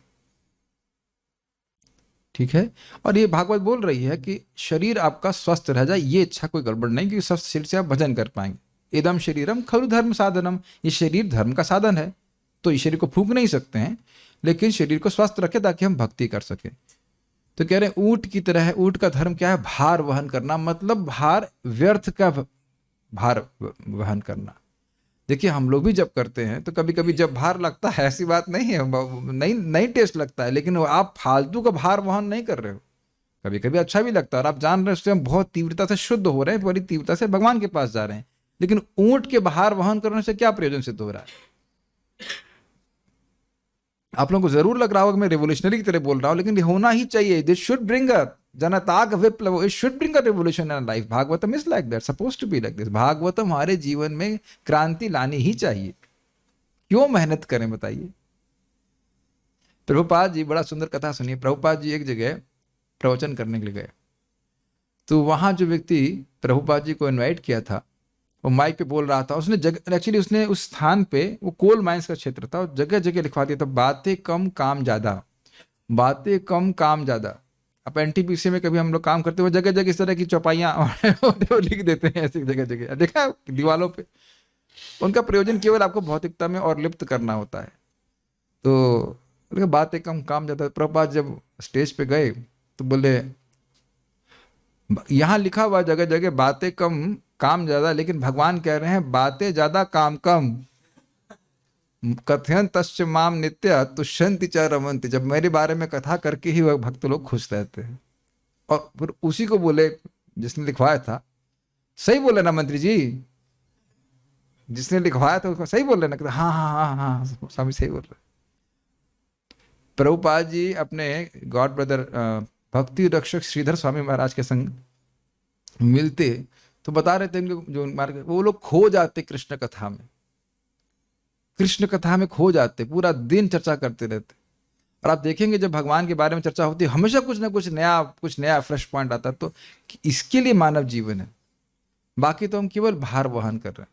ठीक है। और ये भागवत बोल रही है कि शरीर आपका स्वस्थ रह जाए, ये इच्छा कोई गड़बड़ नहीं, क्योंकि स्वस्थ शरीर से आप भजन कर पाएंगे। इदम शरीरम खलु धर्म साधनम, ये शरीर धर्म का साधन है, तो इस शरीर को फूंक नहीं सकते हैं, लेकिन शरीर को स्वस्थ रखे ताकि हम भक्ति कर सके। तो कह रहे हैं ऊंट की तरह है। ऊंट का धर्म क्या है? भार वहन करना, मतलब भार व्यर्थ का भार वहन करना। देखिए, हम लोग भी जब करते हैं तो कभी कभी जब भार लगता है, ऐसी बात नहीं है, नहीं टेस्ट लगता है, लेकिन आप फालतू का भार वहन नहीं कर रहे हो। कभी कभी अच्छा भी लगता है और आप जान रहे हो उससे हम बहुत तीव्रता से शुद्ध हो रहे हैं, बड़ी तीव्रता से भगवान के पास जा रहे हैं। लेकिन ऊंट के भार वहन करने से क्या प्रयोजन सिद्ध हो रहा है? आप लोगों को जरूर लग रहा होगा मैं रेवोल्यूशनरी की तरह बोल रहा हूं, लेकिन ये होना ही चाहिए। दिस शुड ब्रिंग अ जनताक विप्लव, it should bring a revolution in life. Bhagavatam is like that, suppose to be like this. Bhagavatam हमारे जीवन में क्रांति लानी ही चाहिए। क्यों मेहनत करें बताइए? प्रभुपाद जी, बड़ा सुंदर कथा सुनिए। प्रभुपाद जी एक जगह प्रवचन करने के लिए गए, तो वहां जो व्यक्ति प्रभुपाद जी को इन्वाइट किया था, वो माइक पे बोल रहा था। उसने जगह, एक्चुअली उसने उस स्थान पे, वो कोल माइंस का क्षेत्र था, जगह जगह लिखवा दिया था, बातें कम काम ज्यादा, बातें कम काम ज्यादा। अब एनटीपीसी में कभी हम लोग काम करते हुए जगह जगह इस तरह की चौपाइयां लिख देते हैं ऐसी जगह जगह, देखा दीवालों पे। उनका प्रयोजन केवल आपको भौतिकता में और लिप्त करना होता है। तो बातें कम काम ज्यादा। प्रभुपाद जब स्टेज पे गए तो बोले, यहां लिखा हुआ जगह जगह बातें कम काम ज्यादा, लेकिन भगवान कह रहे हैं बातें ज्यादा काम कम। कथयन तस्य माम नित्य तुष्यंति च रमन्ति। जब मेरे बारे में कथा करके ही वह भक्त लोग खुश रहते हैं। और फिर उसी को बोले जिसने लिखवाया था, सही बोले ना मंत्री जी, जिसने लिखवाया था उसको सही बोल रहे ना? हाँ हाँ हाँ हाँ स्वामी सही बोल रहे। प्रभुपाद जी अपने गॉड ब्रदर भक्ति रक्षक श्रीधर स्वामी महाराज के संग मिलते तो बता रहे थे जो मार्ग, वो लोग खो जाते कृष्ण कथा में, कृष्ण कथा में खो जाते, पूरा दिन चर्चा करते रहते। और आप देखेंगे जब भगवान के बारे में चर्चा होती है, हमेशा कुछ ना कुछ नया फ्रेश पॉइंट आता है। तो इसके लिए मानव जीवन है, बाकी तो हम केवल भार वहन कर रहे हैं।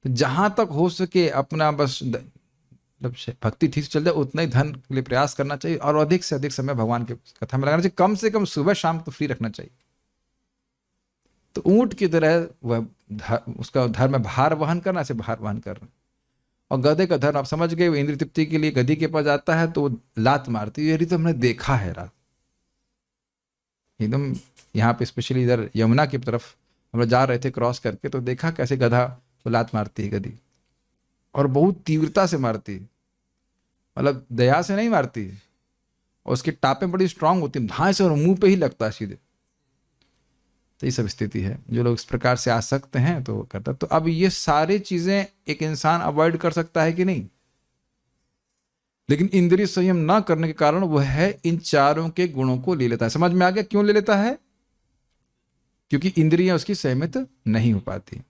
तो जहां तक हो सके अपना बस भक्ति ठीक से चल जाए, उतना ही धन के लिए प्रयास करना चाहिए, और अधिक से अधिक समय भगवान के कथा में लगाना चाहिए। कम से कम सुबह शाम तो फ्री रखना चाहिए। तो ऊंट की तरह वह उसका धर्म है भार वहन करना, से भार वहन करना। और गधे का धर्म आप समझ गए, वो इंद्र तृप्ति के लिए गधी के पास जाता है तो वो लात मारती है। ये तो हमने देखा है रात एकदम यहाँ पे, स्पेशली इधर यमुना की तरफ हम लोग जा रहे थे क्रॉस करके, तो देखा कैसे गधा को लात मारती है गधी, और बहुत तीव्रता से मारती है, मतलब दया से नहीं मारती है। और उसकी टापें बड़ी स्ट्रांग होती है, धाए से और मुंह पे ही लगता है सीधे। तो ये सब स्थिति है। जो लोग इस प्रकार से आ सकते हैं तो करता। तो अब ये सारी चीजें एक इंसान अवॉइड कर सकता है कि नहीं? लेकिन इंद्रिय संयम ना करने के कारण वह है इन चारों के गुणों को ले लेता है। समझ में आ गया क्यों ले लेता है? क्योंकि इंद्रियां उसकी संयमित नहीं हो पाती।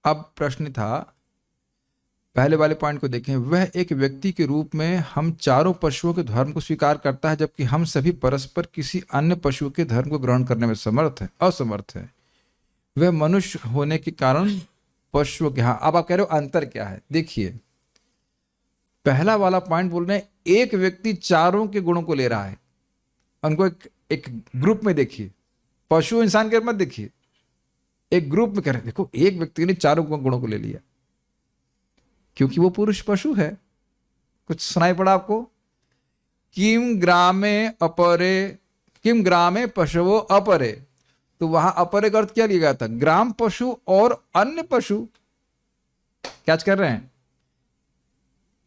अब प्रश्न था, पहले वाले पॉइंट को देखें। वह एक व्यक्ति के रूप में हम चारों पशुओं के धर्म को स्वीकार करता है, जबकि हम सभी परस्पर किसी अन्य पशु के धर्म को ग्रहण करने में असमर्थ है। वह मनुष्य होने के कारण पशुओं के। हाँ, अब आप कह रहे हो अंतर क्या है? देखिए, पहला वाला पॉइंट बोल रहे हैं, एक व्यक्ति चारों के गुणों को ले रहा है। उनको एक ग्रुप में देखिए, पशु इंसान के मत देखिए, एक ग्रुप में करें। देखो एक व्यक्ति ने चारों गुणों को ले लिया, क्योंकि वो पुरुष पशु है। कुछ सुनाई पड़ा आपको? किम ग्रामे पशुवो अपरे, तो वहां अपरे का अर्थ क्या लिया गया था? ग्राम पशु और अन्य पशु। कैच कर रहे हैं?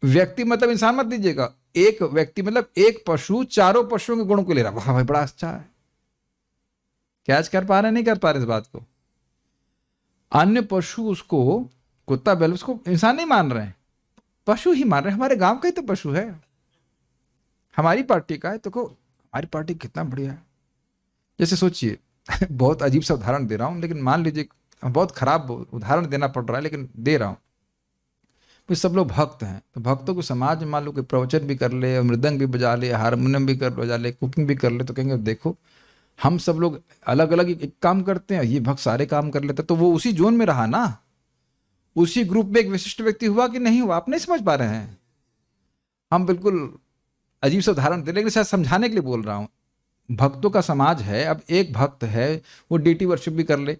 व्यक्ति मतलब इंसान मत दीजिएगा, एक व्यक्ति मतलब एक पशु चारों पशुओं के गुणों को ले रहा। वाह भाई, बड़ा अच्छा है। कैच कर पा रहे नहीं कर पा रहे इस बात को? अन्य पशु उसको, कुत्ता बैल, उसको इंसान नहीं मान रहे हैं, पशु ही मान रहे हैं। हमारे गांव का ही तो पशु है, हमारी पार्टी का है। तो को हमारी पार्टी कितना बढ़िया है। जैसे सोचिए बहुत अजीब सा उदाहरण दे रहा हूं, लेकिन मान लीजिए बहुत खराब उदाहरण देना पड़ रहा है, लेकिन दे रहा हूं। तो सब लोग भक्त हैं, तो भक्तों को समाज में मान लो कि प्रवचन भी कर ले, मृदंग भी बजा ले, हारमोनियम भी बजा ले, कुकिंग भी कर ले, तो कहेंगे देखो हम सब लोग अलग अलग एक काम करते हैं, ये भक्त सारे काम कर लेते। तो वो उसी जोन में रहा ना, उसी ग्रुप में एक विशिष्ट व्यक्ति हुआ कि नहीं हुआ? आप नहीं समझ पा रहे हैं। हम बिल्कुल अजीब सा उदाहरण दे, लेकिन शायद समझाने के लिए बोल रहा हूं। भक्तों का समाज है। अब एक भक्त है, वो डीटी वर्शिप भी कर ले,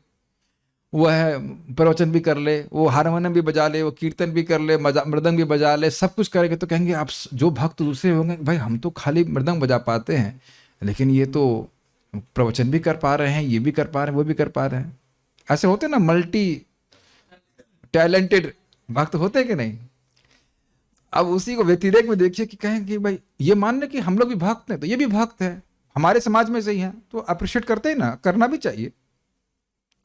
वह प्रवचन भी कर ले, वो हारमोनियम भी बजा ले, वो कीर्तन भी कर ले, मृदंग भी बजा ले, सब कुछ करेंगे। तो कहेंगे आप जो भक्त दूसरे होंगे, भाई हम तो खाली मृदंग बजा पाते हैं, लेकिन ये तो प्रवचन भी कर पा रहे हैं, ये भी कर पा रहे हैं, वो भी कर पा रहे हैं। ऐसे होते ना, मल्टी टैलेंटेड भक्त होते हैं कि नहीं? अब उसी को व्यतिरेक में देखिए कि कहें कि भाई ये मान ले कि हम लोग भी भक्त हैं, तो ये भी भक्त है, हमारे समाज में से ही है, तो अप्रिशिएट करते हैं ना, करना भी चाहिए,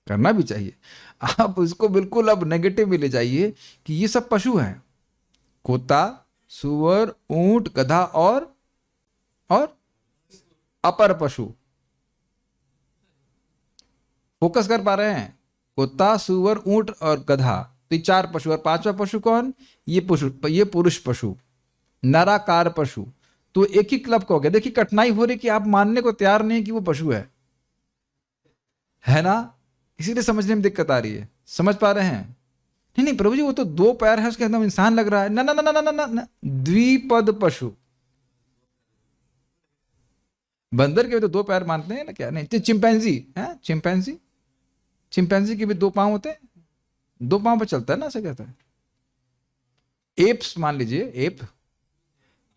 करना भी चाहिए। आप उसको बिल्कुल अब नेगेटिव में ले जाइए कि ये सब पशु हैं, कुत्ता, सुअर, ऊंट, गधा और अपर पशु। फोकस कर पा रहे हैं? कुत्ता, सुअर, ऊंट और गधा, तो ये चार पशु। और पांचवा पशु कौन? ये पुरुष पशु, नराकार पशु। तो एक ही क्लब का हो गया। देखिए कठिनाई हो रही कि आप मानने को तैयार नहीं कि वो पशु है ना? इसीलिए समझने में दिक्कत आ रही है। समझ पा रहे हैं? नहीं नहीं प्रभु जी, वो तो दो पैर है, उसके अंदर इंसान लग रहा है। ना ना ना ना ना ना ना, द्विपद पशु। बंदर के भी तो दो पैर मानते हैं ना, क्या नहीं? चिंपैंजी है, चिंपैंजी के भी दो पांव होते हैं, दो पांव पर चलता है ना, ऐसा कहता है। एप्स मान लीजिए, एप।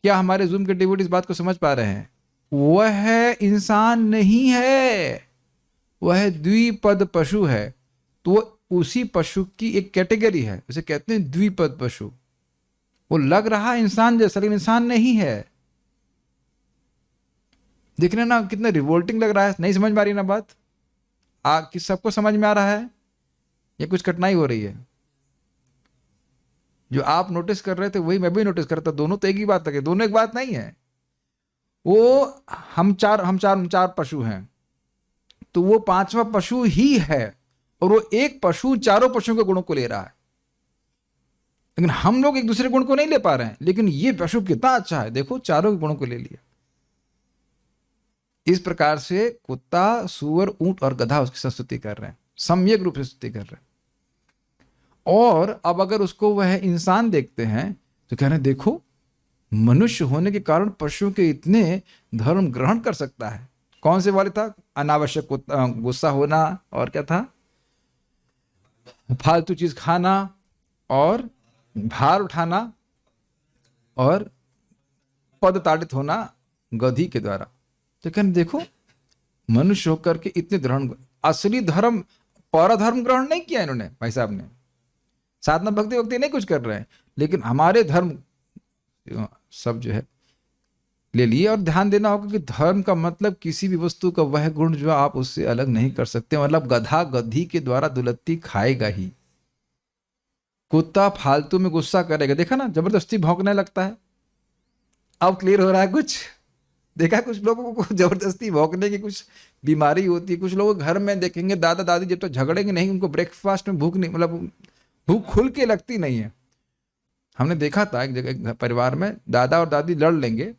क्या हमारे जूम के डिवोटी इस बात को समझ पा रहे हैं? वह इंसान नहीं है, वह द्विपद पशु है। तो उसी पशु की एक कैटेगरी है, उसे कहते हैं द्विपद पशु। वो लग रहा इंसान जैसा, लेकिन इंसान नहीं है। देखने ना कितना रिवोल्टिंग लग रहा है। नहीं समझ में आ रही ना बात? कि सबको समझ में आ रहा है या कुछ कठिनाई हो रही है? जो आप नोटिस कर रहे थे वही मैं भी नोटिस करता। दोनों तो एक ही बात है, दोनों एक बात नहीं है। वो हम चार पशु हैं, तो वो पांचवा पशु ही है, और वो एक पशु चारों पशुओं के गुणों को ले रहा है। लेकिन हम लोग एक दूसरे गुण को नहीं ले पा रहे हैं। लेकिन ये पशु कितना अच्छा है, देखो चारों के गुणों को ले लिया। इस प्रकार से कुत्ता, सुअर, ऊंट और गधा उसकी स्तुति कर रहे हैं, सम्यक रूप से स्तुति कर रहे हैं। और अब अगर उसको वह इंसान देखते हैं तो कह रहे हैं देखो मनुष्य होने के कारण पशुओं के इतने धर्म ग्रहण कर सकता है। कौन से वाले था? अनावश्यक गुस्सा होना, और क्या था? फालतू चीज खाना, और भार उठाना, और पद ताड़ित होना गधी के द्वारा। तो कहने देखो मनुष्य होकर के इतने धर्म, असली धर्म परधर्म ग्रहण नहीं किया इन्होंने। भाई साहब ने साधना भक्ति वक्ति नहीं कुछ कर रहे हैं, लेकिन हमारे धर्म सब जो है ले लिए। और ध्यान देना होगा कि धर्म का मतलब किसी भी वस्तु का वह गुण जो आप उससे अलग नहीं कर सकते। मतलब गधा गधी के द्वारा दुलत्ती खाएगा ही, कुत्ता फालतू में गुस्सा करेगा। देखा ना, जबरदस्ती भौंकने लगता है। अब क्लियर हो रहा है कुछ? देखा कुछ लोगों को जबरदस्ती भौंकने की कुछ बीमारी होती है। कुछ लोग घर में देखेंगे दादा दादी जब तक झगड़ेंगे नहीं, उनको ब्रेकफास्ट में भूख नहीं, मतलब भूख खुल के लगती नहीं है। हमने देखा था एक जगह परिवार में दादा और दादी लड़ लेंगे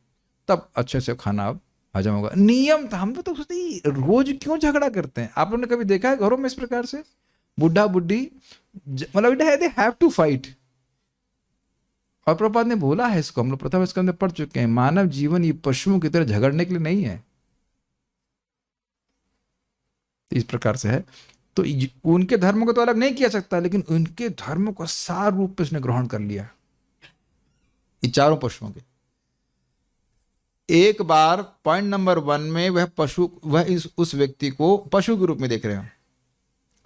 तब अच्छे से खाना अब हजम होगा। नियम था। हम तो सोचते रोज क्यों झगड़ा करते हैं? आप लोगों ने कभी देखा है घरों में इस प्रकार से बुढ़ा बुढ़ी, मतलब दे हैव टू फाइट। और प्रभुपाद ने बोला है इसको, हम लोग प्रथम स्कंद में पढ़ चुके हैं, मानव जीवन ये पशुओं की तरह झगड़ने के लिए नहीं है। इस प्रकार से है। तो उनके धर्म को तो अलग नहीं किया सकता, लेकिन उनके धर्म को सार रूप में उसने ग्रहण कर लिया, ये चारों पशुओं के। एक बार पॉइंट नंबर 1 में वह पशु, वह उस व्यक्ति को पशु के रूप में देख रहे हैं,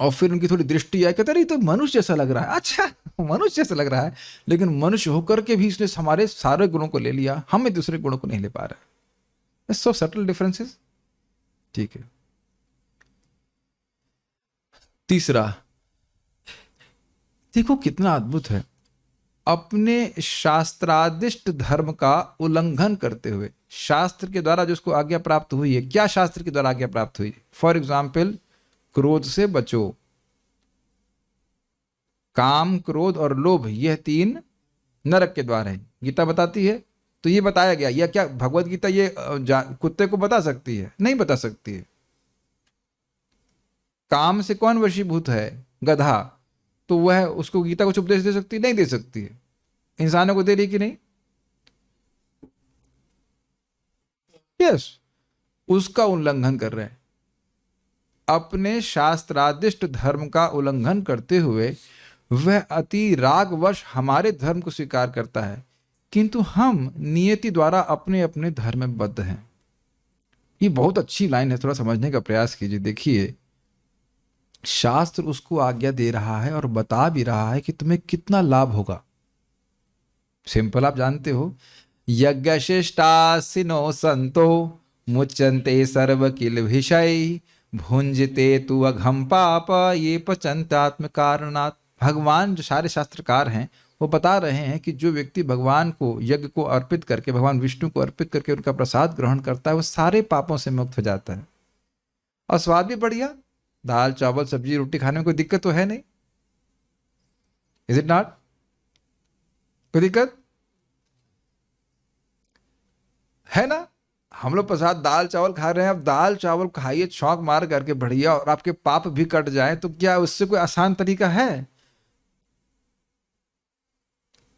और फिर उनकी थोड़ी दृष्टि आई, कहते ये तो मनुष्य जैसा लग रहा है। अच्छा, मनुष्य जैसा लग रहा है, लेकिन मनुष्य होकर के भी इसने हमारे सारे गुणों को ले लिया, हम दूसरे गुणों को नहीं ले पा रहे। So subtle differences. ठीक है। तीसरा, देखो कितना अद्भुत है, अपने शास्त्रादिष्ट धर्म का उल्लंघन करते हुए, शास्त्र के द्वारा जिसको आज्ञा प्राप्त हुई है, क्या शास्त्र के द्वारा आज्ञा प्राप्त हुई? फॉर एग्जाम्पल, क्रोध से बचो। काम, क्रोध और लोभ, यह 3 नरक के द्वार है, गीता बताती है। तो ये बताया गया, यह क्या भगवत गीता ये कुत्ते को बता सकती है? नहीं बता सकती है। काम से कौन वशीभूत है? गधा। तो वह उसको गीता कुछ उपदेश दे सकती है? नहीं दे सकती है। इंसानों को दे रही कि नहीं? यस, उसका उल्लंघन कर रहे हैं। अपने शास्त्रादिष्ट धर्म का उल्लंघन करते हुए वह अति रागवश हमारे धर्म को स्वीकार करता है, किंतु हम नियति द्वारा अपने अपने धर्म में बद्ध हैं। ये बहुत अच्छी लाइन है, थोड़ा समझने का प्रयास कीजिए। देखिए, शास्त्र उसको आज्ञा दे रहा है और बता भी रहा है कि तुम्हें कितना लाभ होगा। सिंपल, आप जानते हो, यज्ञशिष्टासिनो संतो मुच्यन्ते सर्व किल विषय भुंजते तु अघम पाप ये पचंतात्म कारणात्। भगवान, जो सारे शास्त्रकार हैं, वो बता रहे हैं कि जो व्यक्ति भगवान को यज्ञ को अर्पित करके, भगवान विष्णु को अर्पित करके उनका प्रसाद ग्रहण करता है, वो सारे पापों से मुक्त हो जाता है। और स्वाद भी बढ़िया, दाल चावल सब्जी रोटी खाने में कोई दिक्कत तो है नहीं। Is it not? कोई दिक्कत है ना? हम लोग प्रसाद दाल चावल खा रहे हैं, अब दाल चावल खाइए शौक मार करके बढ़िया, और आपके पाप भी कट जाए, तो क्या उससे कोई आसान तरीका है?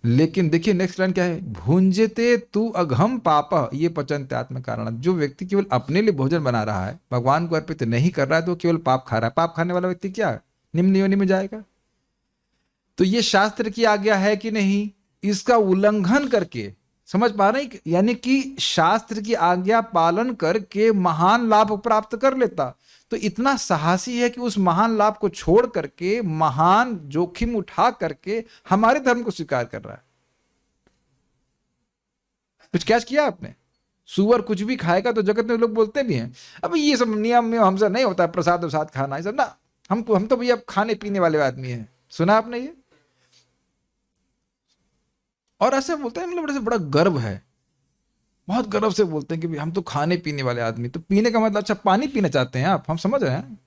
लेकिन देखिए नेक्स्ट लाइन क्या है, भुंजते तू अघम पाप ये पचंत आत्म कारण। जो व्यक्ति केवल अपने लिए भोजन बना रहा है, भगवान को अर्पित नहीं कर रहा है, तो केवल पाप खा रहा है। पाप खाने वाला व्यक्ति क्या निम्न योनि में जाएगा। तो ये शास्त्र की आज्ञा है कि नहीं, इसका उल्लंघन करके, समझ पा रहे हैं, यानी कि शास्त्र की आज्ञा पालन करके महान लाभ प्राप्त कर लेता, तो इतना साहसी है कि उस महान लाभ को छोड़ करके, महान जोखिम उठा करके हमारे धर्म को स्वीकार कर रहा है। कुछ कैच किया आपने? सुअर कुछ भी खाएगा तो जगत में लोग बोलते भी हैं, अब ये सब नियम में हमसे नहीं होता, प्रसाद वसाद खाना ये सब ना, हम तो भैया खाने पीने वाले आदमी हैं। सुना आपने ये? और ऐसे बोलते हैं, मतलब बड़ा गर्व है, बहुत गर्व से बोलते हैं कि हम तो खाने पीने वाले आदमी। तो पीने का मतलब, अच्छा पानी पीना चाहते हैं आप, हम समझ रहे हैं।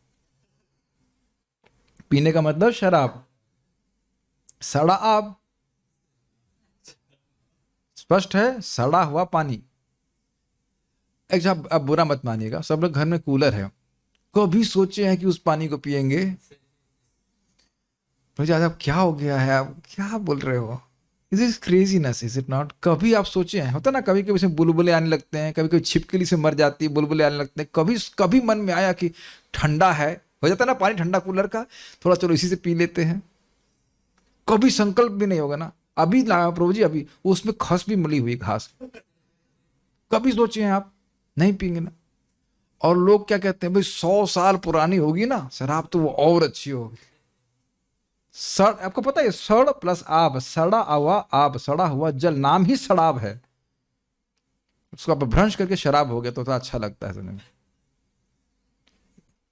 पीने का मतलब शराब, सड़ा आब, स्पष्ट है, सड़ा हुआ पानी। अच्छा, अब बुरा मत मानिएगा, सब लोग घर में कूलर है, कभी सोचे हैं कि उस पानी को पिएंगे? मुझे अब क्या हो गया है, आप क्या बोल रहे हो? Is is craziness, is it not? कभी आप सोचे हैं, होता ना, कभी कभी इसमें बुलबुले आने लगते हैं, कभी कभी छिपकली से मर जाती है, बुलबुले आने लगते हैं, कभी कभी मन में आया कि ठंडा है, हो जाता ना पानी ठंडा कूलर का, थोड़ा चलो इसी से पी लेते हैं। कभी संकल्प भी नहीं होगा ना, अभी प्रभु जी अभी उसमें खस भी मिली हुई घास, कभी सोचे हैं आप? नहीं पीएंगे ना। और लोग क्या कहते हैं, भाई 100 साल पुरानी होगी ना शराब तो वो और अच्छी होगी। सड़, आपको पता है, सड़ प्लस आब, सड़ा हुआ आब, सड़ा हुआ जल, नाम ही शराब है। उसको आप भ्रंश करके शराब हो गया तो अच्छा लगता है सुनने में।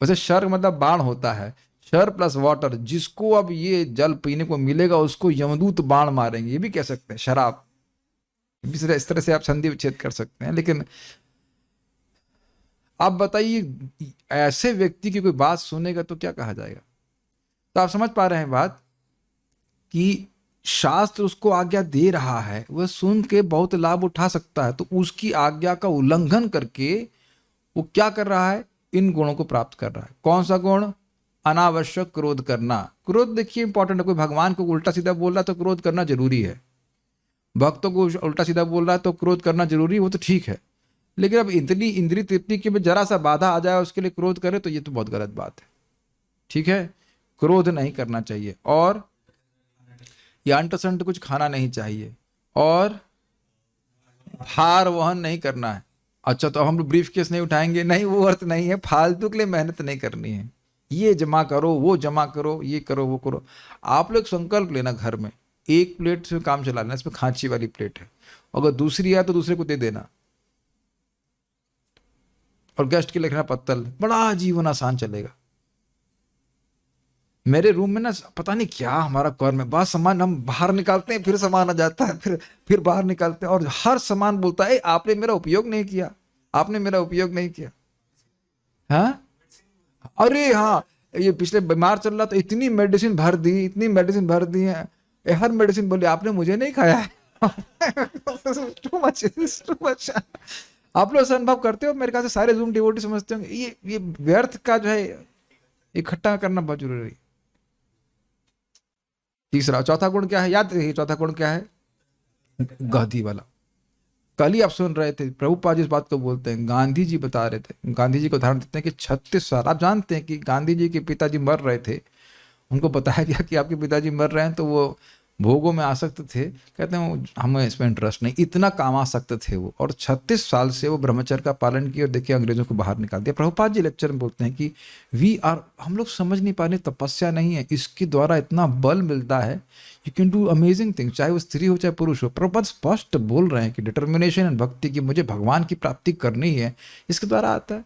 वैसे शर मतलब बाण होता है, शर प्लस वाटर, जिसको अब ये जल पीने को मिलेगा उसको यमदूत बाण मारेंगे, ये भी कह सकते हैं शराब। इस तरह से आप संधि विच्छेद कर सकते हैं। लेकिन आप बताइए, ऐसे व्यक्ति की कोई बात सुनेगा तो क्या कहा जाएगा? तो आप समझ पा रहे हैं बात, कि शास्त्र उसको आज्ञा दे रहा है, वह सुन के बहुत लाभ उठा सकता है, तो उसकी आज्ञा का उल्लंघन करके वो क्या कर रहा है? इन गुणों को प्राप्त कर रहा है। कौन सा गुण? अनावश्यक क्रोध करना। क्रोध देखिए इंपॉर्टेंट है, कोई भगवान को उल्टा सीधा बोल रहा तो क्रोध करना जरूरी है। भक्तों को उल्टा सीधा बोल रहा है तो क्रोध करना जरूरी है, वो तो ठीक है, लेकिन अब इतनी इंद्रिय तृप्ति के में जरा सा बाधा आ जाए उसके लिए क्रोध करे तो ये तो बहुत गलत बात है। ठीक है, क्रोध नहीं करना चाहिए, और या अंट कुछ खाना नहीं चाहिए, और भार वहन नहीं करना है। अच्छा तो हम लोग ब्रीफ केस नहीं उठाएंगे, नहीं, वो अर्थ नहीं है, फालतू के लिए मेहनत नहीं करनी है, ये जमा करो वो जमा करो ये करो वो करो। आप लोग संकल्प लेना घर में, एक प्लेट से काम चला लेना, इसमें खांची वाली प्लेट है, अगर दूसरी है तो दूसरे को दे देना, और गेस्ट के लिए रखना पत्तल, बड़ा जीवन आसान चलेगा। मेरे रूम में ना पता नहीं क्या हमारा कर्म है, बस सामान हम बाहर निकालते हैं, फिर सामान आ जाता है, फिर बाहर निकालते हैं, और हर सामान बोलता है आपने मेरा उपयोग नहीं किया, आपने मेरा उपयोग नहीं किया। हाँ, अरे हाँ, ये पिछले बीमार चल रहा था, इतनी मेडिसिन भर दी, इतनी मेडिसिन भर दी है, हर मेडिसिन बोली आपने मुझे नहीं खाया है। Too much, too much. आप लोग ऐसा अनुभव करते हो? मेरे ख्याल से सारे जूम डिवोटी समझते होंगे ये व्यर्थ का जो है इकट्ठा करना बहुत जरूरी है। तीसरा, चौथा गुण क्या है, याद रखिए, चौथा गुण क्या है? गांधी वाला। कल ही आप सुन रहे थे प्रभुपाद जी इस बात को बोलते हैं, गांधी जी बता रहे थे, गांधी जी को उदाहरण देते हैं कि 36 साल, आप जानते हैं कि गांधी जी के पिताजी मर रहे थे, उनको बताया गया कि आपके पिताजी मर रहे हैं, तो वो भोगों में आसक्त थे, कहते हैं हमें इसमें इंटरेस्ट नहीं, इतना काम आसक्त थे वो, और 36 साल से वो ब्रह्मचर्य का पालन किया, और देखिए अंग्रेजों को बाहर निकाल दिया। प्रभुपाद जी लेक्चर में बोलते हैं कि हम लोग समझ नहीं पा रहे, तपस्या नहीं है, इसके द्वारा इतना बल मिलता है, you can do amazing thing, चाहे वो स्त्री हो चाहे पुरुष हो। प्रभुपाद स्पष्ट बोल रहे हैं कि डिटर्मिनेशन एंड भक्ति की, मुझे भगवान की प्राप्ति करनी है, इसके द्वारा आता है।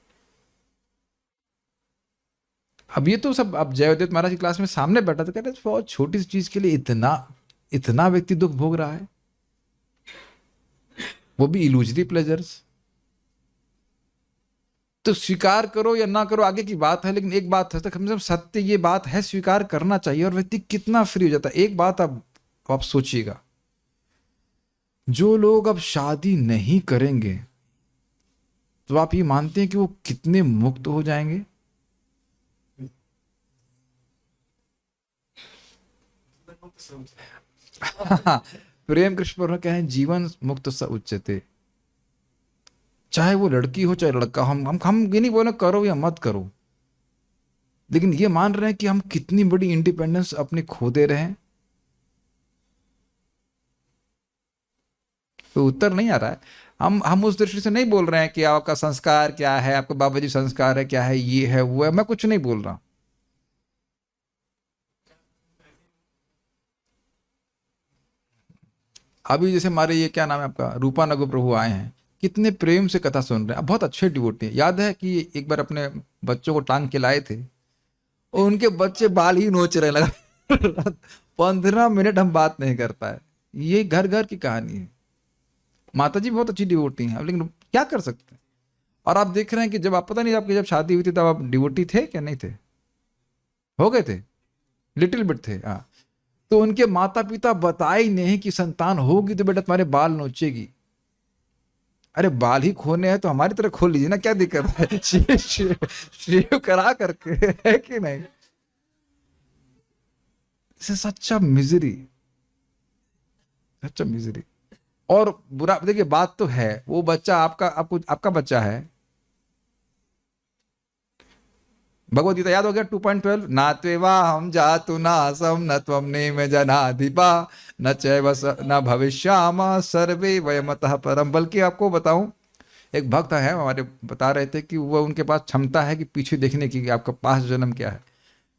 अब ये तो सब, अब जयदेव महाराज की क्लास में सामने बैठा तो कह रहे बहुत छोटी सी चीज के लिए इतना इतना व्यक्ति दुख भोग रहा है, वो भी इल्यूजरी प्लेजर्स। तो स्वीकार करो या ना करो आगे की बात है, लेकिन एक बात है तो कम से कम सत्य ये बात है, स्वीकार करना चाहिए, और व्यक्ति कितना फ्री हो जाता है। एक बात अब आप सोचिएगा, जो लोग अब शादी नहीं करेंगे तो आप ये मानते हैं कि वो कितने मुक्त हो जाएंगे? प्रेम कृष्ण पर कहें जीवन मुक्त स उच्चते, चाहे वो लड़की हो चाहे लड़का, हम ये नहीं बोले करो या मत करो, लेकिन ये मान रहे हैं कि हम कितनी बड़ी इंडिपेंडेंस अपनी खो दे रहे हैं। तो उत्तर नहीं आ रहा है। हम उस दृष्टि से नहीं बोल रहे हैं कि आपका संस्कार क्या है, आपका बाबा जी संस्कार है क्या है, ये है वो है, मैं कुछ नहीं बोल रहा। अभी जैसे हमारे ये क्या नाम है आपका, रूपानगो प्रभु आए हैं, कितने प्रेम से कथा सुन रहे हैं, बहुत अच्छे डिवोटी हैं। याद है कि एक बार अपने बच्चों को टांग के लाए थे, और उनके बच्चे बाल ही नोच रहे लगा। 15 मिनट हम बात नहीं कर पाए। ये घर घर की कहानी है। माता जी बहुत अच्छी डिवोटी हैं, लेकिन क्या कर सकते हैं। और आप देख रहे हैं कि जब आप, पता नहीं आपकी जब शादी हुई थी तब आप डिवोटी थे क्या, नहीं थे? हो गए थे, लिटिल बिट थे, हाँ। तो उनके माता पिता बताए ही नहीं कि संतान होगी तो बेटा तुम्हारे बाल नोचेगी। अरे बाल ही खोने हैं तो हमारी तरह खोल लीजिए ना, क्या दिक्कत है? शेव करा करके, है कि नहीं? इसे सच्चा मिजरी, सच्चा मिजरी। और बुरा देखिए, बात तो है वो बच्चा आपका बच्चा है। भगवद गीता याद हो गया 2.12, ना त्वेवा हम जातु ना असम न त्वम नेम जनाधिपा न चैव न भविष्यामा सर्वे वयमतः परम। बल्कि आपको बताऊं, एक भक्त है हमारे, बता रहे थे कि वो, उनके पास क्षमता है कि पीछे देखने की कि आपका पास जन्म क्या है।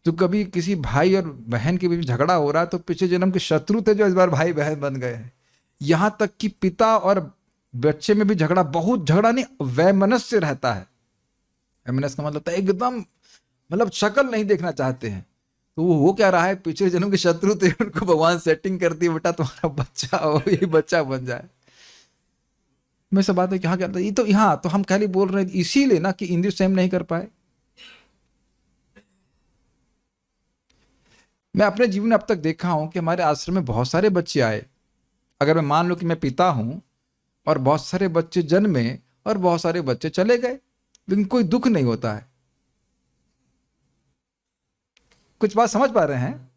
तो कभी किसी भाई और बहन के बीच झगड़ा हो रहा है तो पिछले जन्म के शत्रु थे जो इस बार भाई बहन बन गए हैं। यहाँ तक कि पिता और बच्चे में भी झगड़ा, बहुत झगड़ा नहीं, वैमनस्य रहता है। वैमनस्य का मतलब था एकदम, मतलब शक्ल नहीं देखना चाहते हैं। तो वो हो क्या रहा है, पिछले जन्म के शत्रु थे, उनको भगवान सेटिंग कर दी, बेटा तुम्हारा बच्चा हो, ये बच्चा बन जाए। मैं सब बात है कि हाँ क्या, ये तो यहाँ तो हम खाली बोल रहे हैं इसीलिए ना कि इंद्रिय स्वयं नहीं कर पाए। मैं अपने जीवन में अब तक देखा हूं कि हमारे आश्रम में बहुत सारे बच्चे आए, अगर मैं मान लो कि मैं पिता हूं, और बहुत सारे बच्चे जन्मे और बहुत सारे बच्चे चले गए, लेकिन कोई दुख नहीं होता है। कुछ बात समझ पा रहे हैं?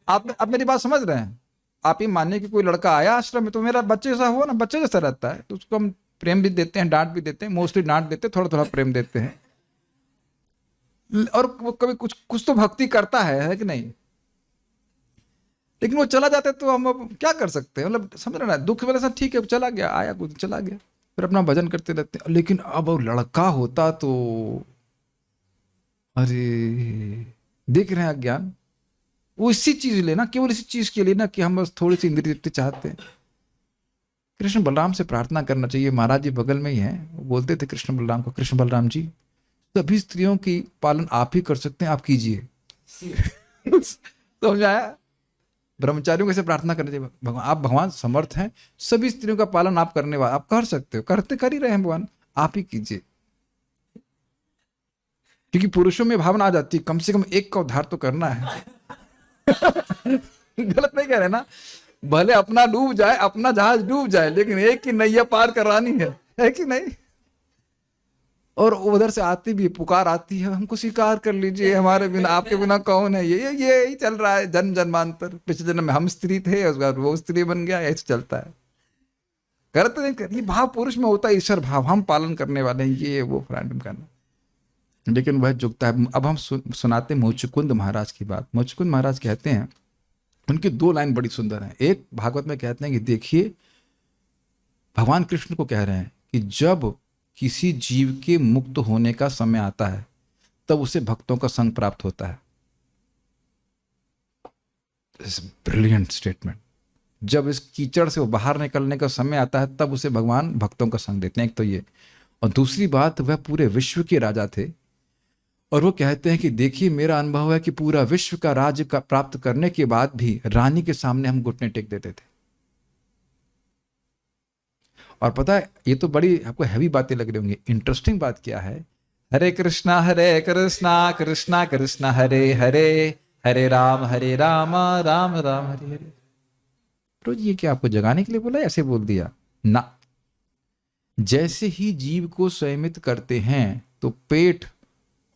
आप मेरी बात समझ रहे हैं? आप ये मानिए कि कोई लड़का आया आश्रम में, तो मेरा बच्चे जैसा हुआ ना, बच्चे जैसा रहता है, तो उसको हम प्रेम भी देते हैं, डांट भी देते हैं, मोस्टली डांट देते हैं, थोड़ा थोड़ा प्रेम देते हैं, और वो कभी कुछ कुछ तो भक्ति करता है कि नहीं? लेकिन वो चला जाता है तो हम अब क्या कर सकते हैं? मतलब समझ रहे ना, दुख वाले साथ ठीक है, चला गया, आया कुछ चला गया, फिर अपना भजन करते रहते हैं। लेकिन अब वो लड़का होता तो अरे, देख रहे हैं अज्ञान, वो इसी चीज लेना, केवल इसी चीज के लिए ना कि हम बस थोड़ी सी इंद्रिय तृप्ति चाहते हैं। कृष्ण बलराम से प्रार्थना करना चाहिए। महाराज जी बगल में ही हैं, वो बोलते थे कृष्ण बलराम को, कृष्ण बलराम जी सभी स्त्रियों की पालन आप ही कर सकते हैं, आप कीजिए। समझ आया? ब्रह्मचारियों को ऐसे प्रार्थना करनी चाहिए, भगवान आप भगवान समर्थ हैं, सभी स्त्रियों का पालन आप करने वाले, आप कर सकते हो, करते कर ही रहे हैं भगवान, आप ही कीजिए। क्योंकि पुरुषों में भावना आ जाती है, कम से कम एक का उद्धार तो करना है। गलत नहीं कह रहे ना? भले अपना डूब जाए, अपना जहाज डूब जाए, लेकिन एक की नैया पार करानी है कि नहीं? और उधर से आती भी पुकार आती है, हमको स्वीकार कर लीजिए, हमारे बिना आपके बिना कौन है? ये ही चल रहा है जन्म जन्मांतर। पिछले जन्म में हम स्त्री थे, उसके बाद वो स्त्री बन गया, ऐसे चलता है। करते नहीं कर, ये भाव पुरुष में होता है, ईश्वर भाव, हम पालन करने वाले हैं, ये वो फ्रेंडम करना। लेकिन वह झुकता है। अब हम सुनाते मुचुकुंद महाराज की बात। मुचुकुंद महाराज कहते हैं, उनकी 2 लाइन बड़ी सुंदर हैं। एक भागवत में कहते हैं कि देखिए, भगवान कृष्ण को कह रहे हैं कि जब किसी जीव के मुक्त होने का समय आता है, तब उसे भक्तों का संग प्राप्त होता है। Brilliant statement. जब इस कीचड़ से वो बाहर निकलने का समय आता है, तब उसे भगवान भक्तों का संग देते हैं। एक तो ये, और दूसरी बात, वह पूरे विश्व के राजा थे, और वो कहते हैं कि देखिए, मेरा अनुभव है कि पूरा विश्व का राज्य का प्राप्त करने के बाद भी रानी के सामने हम घुटने टेक देते थे। और पता है, ये तो बड़ी आपको हैवी बातें लग रही होंगी, इंटरेस्टिंग बात क्या है? हरे कृष्णा कृष्णा कृष्णा हरे हरे, हरे राम राम राम हरे हरे। तो ये क्या आपको जगाने के लिए बोला, ऐसे बोल दिया ना? जैसे ही जीव को संयमित करते हैं तो पेट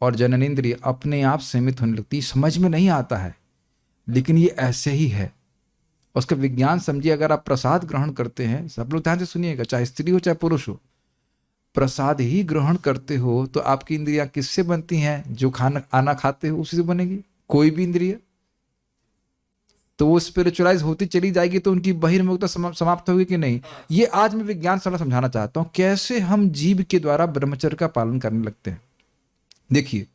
और जननेंद्रिय अपने आप सीमित होने लगती। समझ में नहीं आता है, लेकिन ये ऐसे ही है। उसका विज्ञान समझिए। अगर आप प्रसाद ग्रहण करते हैं, सब लोग ध्यान से सुनिएगा, चाहे स्त्री हो चाहे पुरुष हो, प्रसाद ही ग्रहण करते हो तो आपकी इंद्रियां किससे बनती हैं? जो आना खाते हो उसी से बनेगी। कोई भी इंद्रिय तो वो स्पिरिचुअलाइज होती चली जाएगी, तो उनकी बहिर्मुखता समाप्त होगी कि नहीं? ये आज मैं विज्ञान सारा समझाना चाहता हूं, कैसे हम जीव के द्वारा ब्रह्मचर्य का पालन करने लगते हैं। देखिए,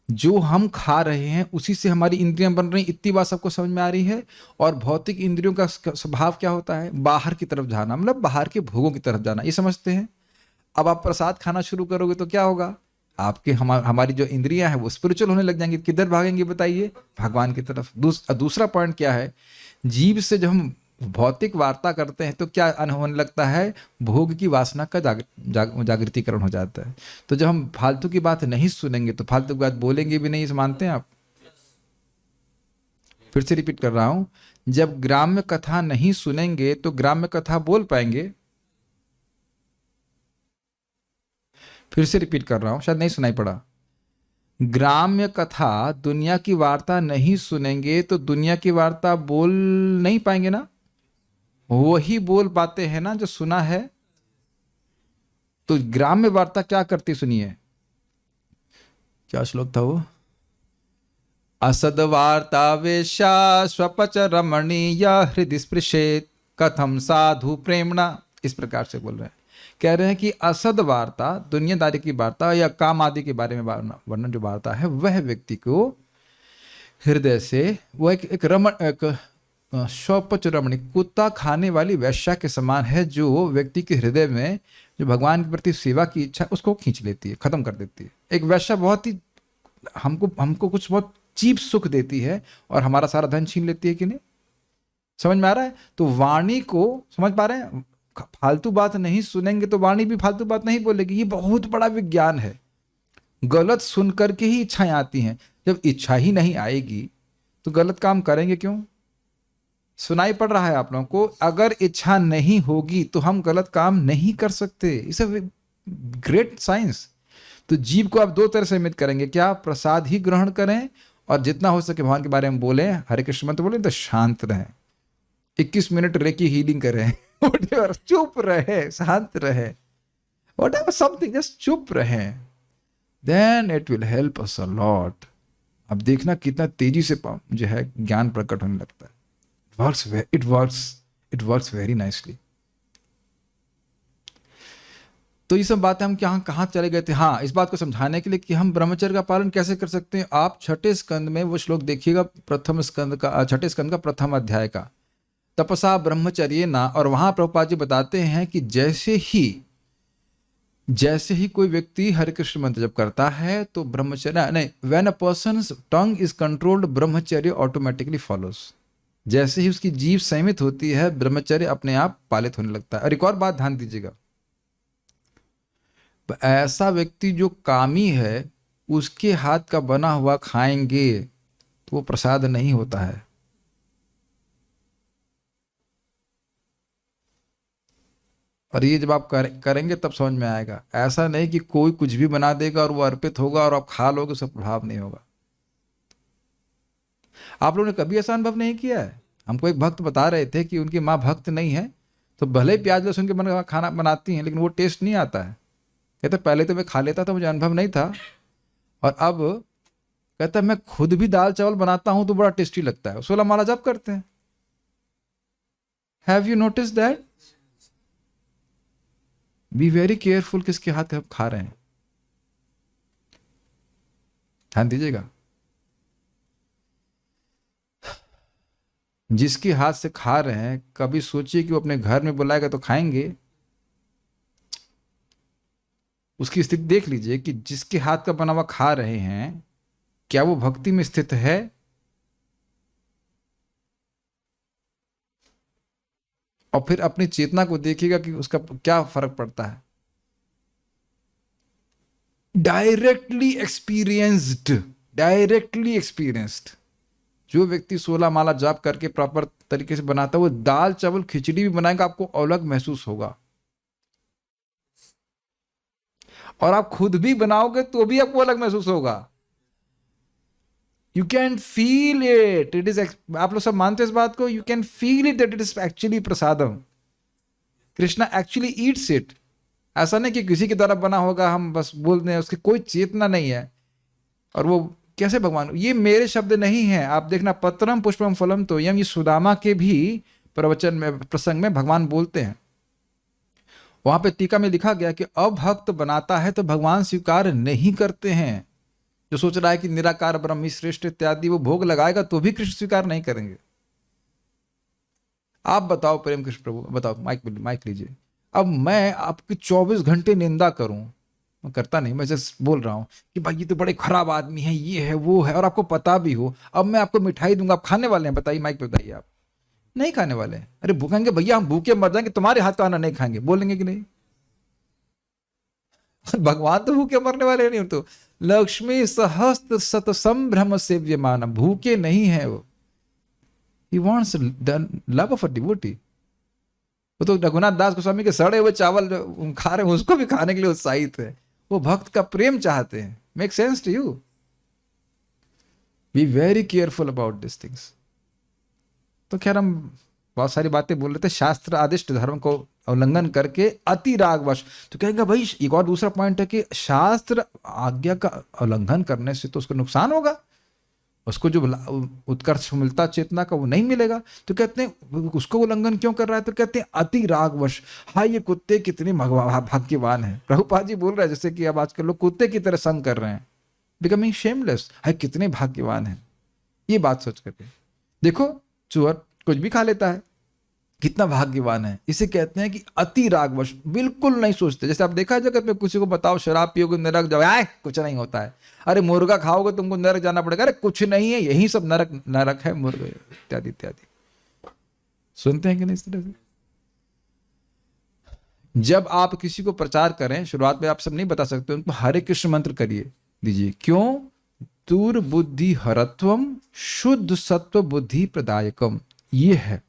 जो हम खा रहे हैं उसी से हमारी इंद्रियां बन रही, इतनी बात सबको समझ में आ रही है। और भौतिक इंद्रियों का स्वभाव क्या होता है? बाहर की तरफ जाना, मतलब बाहर के भोगों की तरफ जाना, ये समझते हैं। अब आप प्रसाद खाना शुरू करोगे तो क्या होगा? आपके हमारी जो इंद्रियां हैं वो स्पिरिचुअल होने लग जाएंगी। किधर भागेंगे बताइए? भगवान की तरफ। दूसरा पॉइंट क्या है? जीव से जब हम भौतिक वार्ता करते हैं तो क्या होने लगता है? भोग की वासना का जागृतिकरण हो जाता है। तो जब हम फालतू की बात नहीं सुनेंगे तो फालतू की बात बोलेंगे भी नहीं, मानते हैं आप? फिर से रिपीट कर रहा हूं, जब ग्राम्य कथा नहीं सुनेंगे तो ग्राम्य कथा बोल पाएंगे? फिर से रिपीट कर रहा हूं, शायद नहीं सुनाई पड़ा। ग्राम्य कथा, दुनिया की वार्ता नहीं सुनेंगे तो दुनिया की वार्ता बोल नहीं पाएंगे ना? वही बोल पाते हैं ना जो सुना है। तो ग्राम्य वार्ता क्या करती, सुनिए, क्या श्लोक था वो? असद वार्ता वेशा स्वपच रमणीय हृदय स्पृशेत कथम साधु प्रेमणा। इस प्रकार से बोल रहे हैं, कह रहे हैं कि असद वार्ता, दुनियादारी की वार्ता या काम आदि के बारे में वर्णन जो वार्ता है, वह व्यक्ति को हृदय से, वो एक शौपच रमणी, कुत्ता खाने वाली वैश्या के समान है, जो व्यक्ति के हृदय में जो भगवान के प्रति सेवा की इच्छा उसको खींच लेती है, खत्म कर देती है। एक वैश्या बहुत ही हमको कुछ बहुत चीप सुख देती है और हमारा सारा धन छीन लेती है कि नहीं? समझ में आ रहा है? तो वाणी को समझ पा रहे हैं? फालतू बात नहीं सुनेंगे तो वाणी भी फालतू बात नहीं बोलेगी। ये बहुत बड़ा विज्ञान है। गलत सुन करके ही इच्छाएं आती हैं। जब इच्छा ही नहीं आएगी तो गलत काम करेंगे क्यों? सुनाई पड़ रहा है आप लोगों को? अगर इच्छा नहीं होगी तो हम गलत काम नहीं कर सकते। It's a great science. तो जीव को आप 2 तरह से सीमित करेंगे, क्या? प्रसाद ही ग्रहण करें और जितना हो सके भगवान के बारे में बोलें, हरे कृष्ण मंत्र बोलें, तो शांत रहें। 21 मिनट रेकी हीलिंग करें whatever, चुप रहे, शांत रहे, whatever something, just चुप रहे, then it will help us a lot। अब देखना कितना तेजी से जो है ज्ञान प्रकट होने लगता है। it works very nicely। तो ये सब बातें हम कहाँ चले गए थे? हाँ, इस बात को समझाने के लिए कि हम ब्रह्मचर्य का पालन कैसे कर सकते हैं। आप छठे स्कंद में वो श्लोक देखिएगा, छठे स्कंद का प्रथम अध्याय का, तपसा ब्रह्मचर्य ना। और वहां प्रभुपाद जी बताते हैं कि जैसे ही कोई व्यक्ति हरे कृष्ण मंत्र जब करता है तो ब्रह्मचर्य नहीं, when a persons tongue is controlled, ब्रह्मचर्य ऑटोमेटिकली फॉलोज। जैसे ही उसकी जीभ संयमित होती है, ब्रह्मचर्य अपने आप पालित होने लगता है। और एक और बात ध्यान दीजिएगा, ऐसा व्यक्ति जो कामी है, उसके हाथ का बना हुआ खाएंगे तो वो प्रसाद नहीं होता है। और ये जब आप करेंगे तब समझ में आएगा। ऐसा नहीं कि कोई कुछ भी बना देगा और वो अर्पित होगा और आप खा लोगे, उसका प्रभाव नहीं होगा। आप लोगों ने कभी ऐसा अनुभव नहीं किया है? हमको एक भक्त बता रहे थे कि उनकी माँ भक्त नहीं है, तो भले ही प्याज लहसुन के खाना बनाती हैं, लेकिन वो टेस्ट नहीं आता है। कहते पहले तो मैं खा लेता था, मुझे अनुभव नहीं था, और अब कहता मैं खुद भी दाल चावल बनाता हूं तो बड़ा टेस्टी लगता है। 16 माला जप करते हैं। Have you notice that? B very careful किसके हाथ का खा रहे हैं, ध्यान दीजिएगा। जिसके हाथ से खा रहे हैं, कभी सोचिए कि वो अपने घर में बुलाएगा तो खाएंगे। उसकी स्थिति देख लीजिए कि जिसके हाथ का बना हुआ खा रहे हैं, क्या वो भक्ति में स्थित है? और फिर अपनी चेतना को देखिएगा कि उसका क्या फर्क पड़ता है। डायरेक्टली एक्सपीरियंस्ड जो व्यक्ति 16 माला जाप करके प्रॉपर तरीके से बनाता है, वो दाल चावल खिचड़ी भी बनाएगा, आपको अलग महसूस होगा। और आप खुद भी बनाओगे तो भी आपको अलग महसूस होगा। You can feel it is, आप लोग सब मानते हैं इस बात को, you can feel it that it is actually prasadam. Krishna actually Yeats it. ऐसा नहीं कि किसी के द्वारा बना होगा, हम बस बोल दें, उसकी कोई चेतना नहीं है। और वो कैसे भगवान, ये मेरे शब्द नहीं है, आप देखना, पत्रम पुष्पम फलम तोयम, ये सुदामा के भी प्रवचन में, प्रसंग में भगवान बोलते हैं। वहां पे टीका में लिखा गया कि अभक्त बनाता है तो भगवान स्वीकार नहीं करते हैं। जो सोच रहा है कि निराकार ब्रह्म श्रेष्ठ इत्यादि वो भोग लगाएगा तो भी कृष्ण स्वीकार नहीं करेंगे। आप बताओ प्रेम कृष्ण प्रभु, बताओ, माइक लीजिए। अब मैं आपकी 24 घंटे निंदा करूं, मैं करता नहीं, मैं जस्ट बोल रहा हूं कि भाई ये तो बड़े खराब आदमी है, ये है वो है, और आपको पता भी हो। अब मैं आपको मिठाई दूंगा, आप खाने वाले हैं? बताइए, माइक पे बताइए। आप नहीं खाने वाले हैं? अरे भूखेंगे भैया, हम भूखे मर जाएंगे, तुम्हारे हाथ का खाना नहीं खाएंगे, बोलेंगे कि नहीं? भगवान तो भूखे मरने वाले नहीं। तो लक्ष्मी सहस्त्र शत संभ्रम सेव्यमान, भूखे नहीं है वो। He wants the love of a devotee। वो तो रघुनाथ दास गोस्वामी के सड़े हुए चावल खा रहे हैं, उसको भी खाने के लिए उत्साहित है। वो भक्त का प्रेम चाहते हैं। Make sense to you? Be very careful about this things. तो खैर हम बहुत सारी बातें बोल रहे थे, शास्त्र आदिष्ट धर्म को उल्लंघन करके अति रागवश। तो कहेंगे भाई एक और दूसरा पॉइंट है कि शास्त्र आज्ञा का उल्लंघन करने से तो उसको नुकसान होगा, उसको जो उत्कर्ष मिलता चेतना का वो नहीं मिलेगा। तो कहते हैं उसको उल्लंघन क्यों कर रहा है? तो कहते हैं अति रागवश। हाँ, ये कुत्ते कितने भाग्यवान है। प्रभुपाद जी बोल रहे हैं जैसे कि अब आजकल लोग कुत्ते की तरह संग कर रहे हैं, बिकमिंग शेमलेस। है कितने भाग्यवान है, ये बात सोच करके देखो। चूहर कुछ भी खा लेता है, कितना भाग्यवान है। इसे कहते हैं कि अति रागवश, बिल्कुल नहीं सोचते। जैसे आप देखा जगत में किसी को बताओ शराब पियोगे नरक जाओ, आए कुछ नहीं होता है। अरे मुर्गा खाओगे तुमको नरक जाना पड़ेगा, अरे कुछ नहीं है, यही सब नरक है, मुर्गा इत्यादि इत्यादि। सुनते हैं कि नहीं इस तरह से? जब आप किसी को प्रचार करें, शुरुआत में आप सब नहीं बता सकते, उनको हरे कृष्ण मंत्र करिए दीजिए। क्यों? दुर्बुद्धि हरत्वम शुद्ध सत्व बुद्धि प्रदायकम, ये है।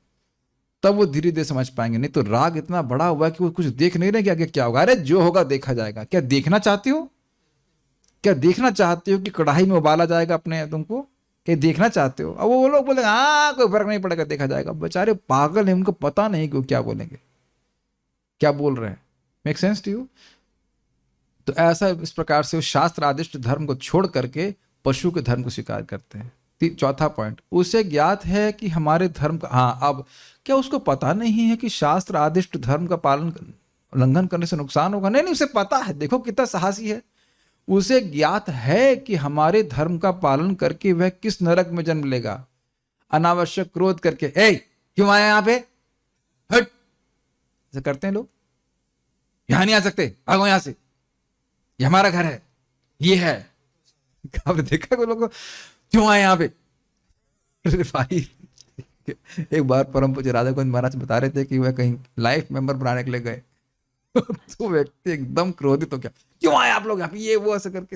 तब वो धीरे धीरे समझ पाएंगे। नहीं तो राग इतना बड़ा हुआ है कि वो कुछ देख नहीं रहे कि आगे क्या होगा। अरे जो होगा देखा जाएगा। क्या देखना चाहते हो? क्या देखना चाहते हो कि कढ़ाई में उबाला जाएगा अपने तुमको? ये देखना चाहते हो। अब वो लोग बोलेंगे हाँ कोई फर्क नहीं पड़ेगा, देखा जाएगा। बेचारे पागल हैं, उनको पता नहीं कि वो क्या बोलेंगे, क्या बोल रहे हैं। Make sense to you? तो ऐसा इस प्रकार से वो शास्त्र आदिष्ट धर्म को छोड़ करके पशु के धर्म को स्वीकार करते हैं। चौथा पॉइंट, उसे ज्ञात है कि हमारे धर्म का, हाँ अब क्या उसको पता नहीं है कि शास्त्र आदिष्ट धर्म का पालन उल्लंघन करने से नुकसान होगा? नहीं नहीं, उसे पता है। देखो कितना साहसी है। उसे ज्ञात है कि हमारे धर्म का पालन करके वह किस नरक में जन्म लेगा। अनावश्यक क्रोध करके, ए क्यों आए यहाँ पे, हट, ऐसा करते हैं लोग। यहां नहीं आ सकते, भागो यहां से, ये हमारा घर है, ये है। आपने देखा कोई लोग को, क्यों आए यहाँ पे? अरे भाई, एक बार परम पूज्य राधा गोविंद महाराज बता रहे थे कि वह कहीं लाइफ मेंबर बनाने के लिए गए तो व्यक्ति एकदम क्रोधित हो गया, क्यों आए आप लोग यहाँ पे, ये वो ऐसा करके।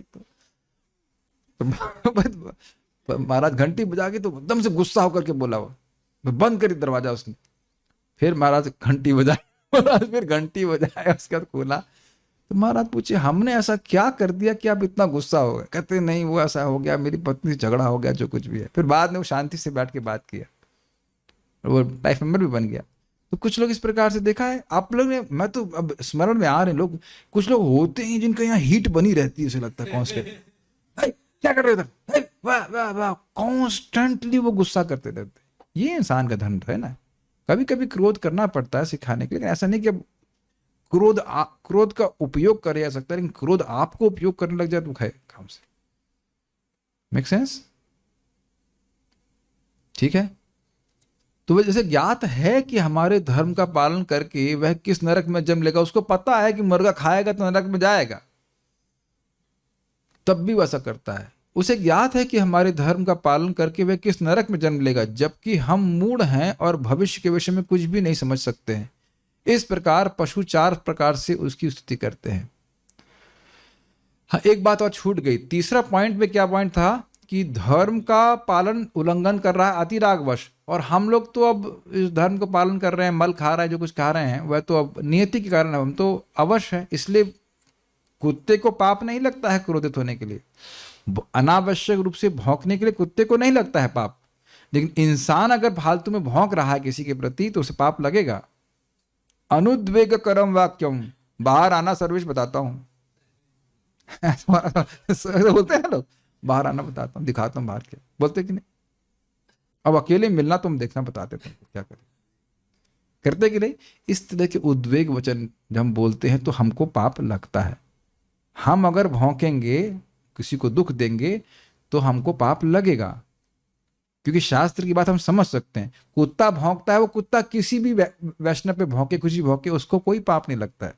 तो महाराज घंटी बजा के तो एकदम से गुस्सा होकर के बोला, वो बंद करी दरवाजा उसने। फिर महाराज घंटी बजाए, महाराज फिर घंटी बजाया, उसके बाद खोला। तो महाराज पूछे हमने ऐसा क्या कर दिया कि आप इतना गुस्सा हो गए? कहते नहीं वो ऐसा हो गया, मेरी पत्नी से झगड़ा हो गया, जो कुछ भी है। फिर बाद में वो शांति से बैठ के बात किया, वो लाइफ मेंबर भी बन गया। तो कुछ लोग इस प्रकार से देखा है आप लोग ने, मैं तो अब स्मरण में आ रहे हैं लोग, कुछ लोग होते हैं जिनका यहाँ हीट बनी रहती है, उसे लगता है कॉन्स्टेंट, क्या कर रहे हो उधर, वाह वाह वाह, कॉन्स्टेंटली वो गुस्सा करते रहते। ये इंसान का धर्म है ना। कभी कभी क्रोध करना पड़ता है सिखाने के लिए, लेकिन ऐसा नहीं कि अब क्रोध का उपयोग करे जा सकता है, लेकिन क्रोध आपको उपयोग करने लग जाए तो खाए काम से। Make sense? ठीक है। तो वह जैसे ज्ञात है कि हमारे धर्म का पालन करके वह किस नरक में जन्म लेगा, उसको पता है कि मुर्गा खाएगा तो नरक में जाएगा, तब भी वैसा करता है। उसे ज्ञात है कि हमारे धर्म का पालन करके वह किस नरक में जन्म लेगा, जबकि हम मूढ़ हैं और भविष्य के विषय में कुछ भी नहीं समझ सकते हैं। इस प्रकार पशु 4 प्रकार से उसकी स्तुति करते हैं। हाँ, एक बात और छूट गई। तीसरा पॉइंट में क्या पॉइंट था कि धर्म का पालन उल्लंघन कर रहा है अतिरागवश, और हम लोग तो अब इस धर्म को पालन कर रहे हैं, मल खा रहा है, जो कुछ खा रहे हैं वह तो अब नियति के कारण हम तो अवश्य है। इसलिए कुत्ते को पाप नहीं लगता है क्रोधित होने के लिए, अनावश्यक रूप से भौंकने के लिए कुत्ते को नहीं लगता है पाप, लेकिन इंसान अगर फालतू में भौंक रहा है किसी के प्रति तो उसे पाप लगेगा। अनुद्वेग करम वाक्यम, बाहर आना सर्विस बताता हूं बोलते हैं लोग, बाहर आना बताता हूं, दिखाता हूं बाहर के, बोलते कि नहीं? अब अकेले मिलना तुम देखना बताते तुम क्या करें, करते कि नहीं? इस तरह के उद्वेग वचन जब हम बोलते हैं तो हमको पाप लगता है। हम अगर भौंकेंगे, किसी को दुख देंगे तो हमको पाप लगेगा, क्योंकि शास्त्र की बात हम समझ सकते हैं। कुत्ता भौंकता है, वो कुत्ता किसी भी वैष्णव पे भौंके, कुछ भौंके, उसको कोई पाप नहीं लगता है,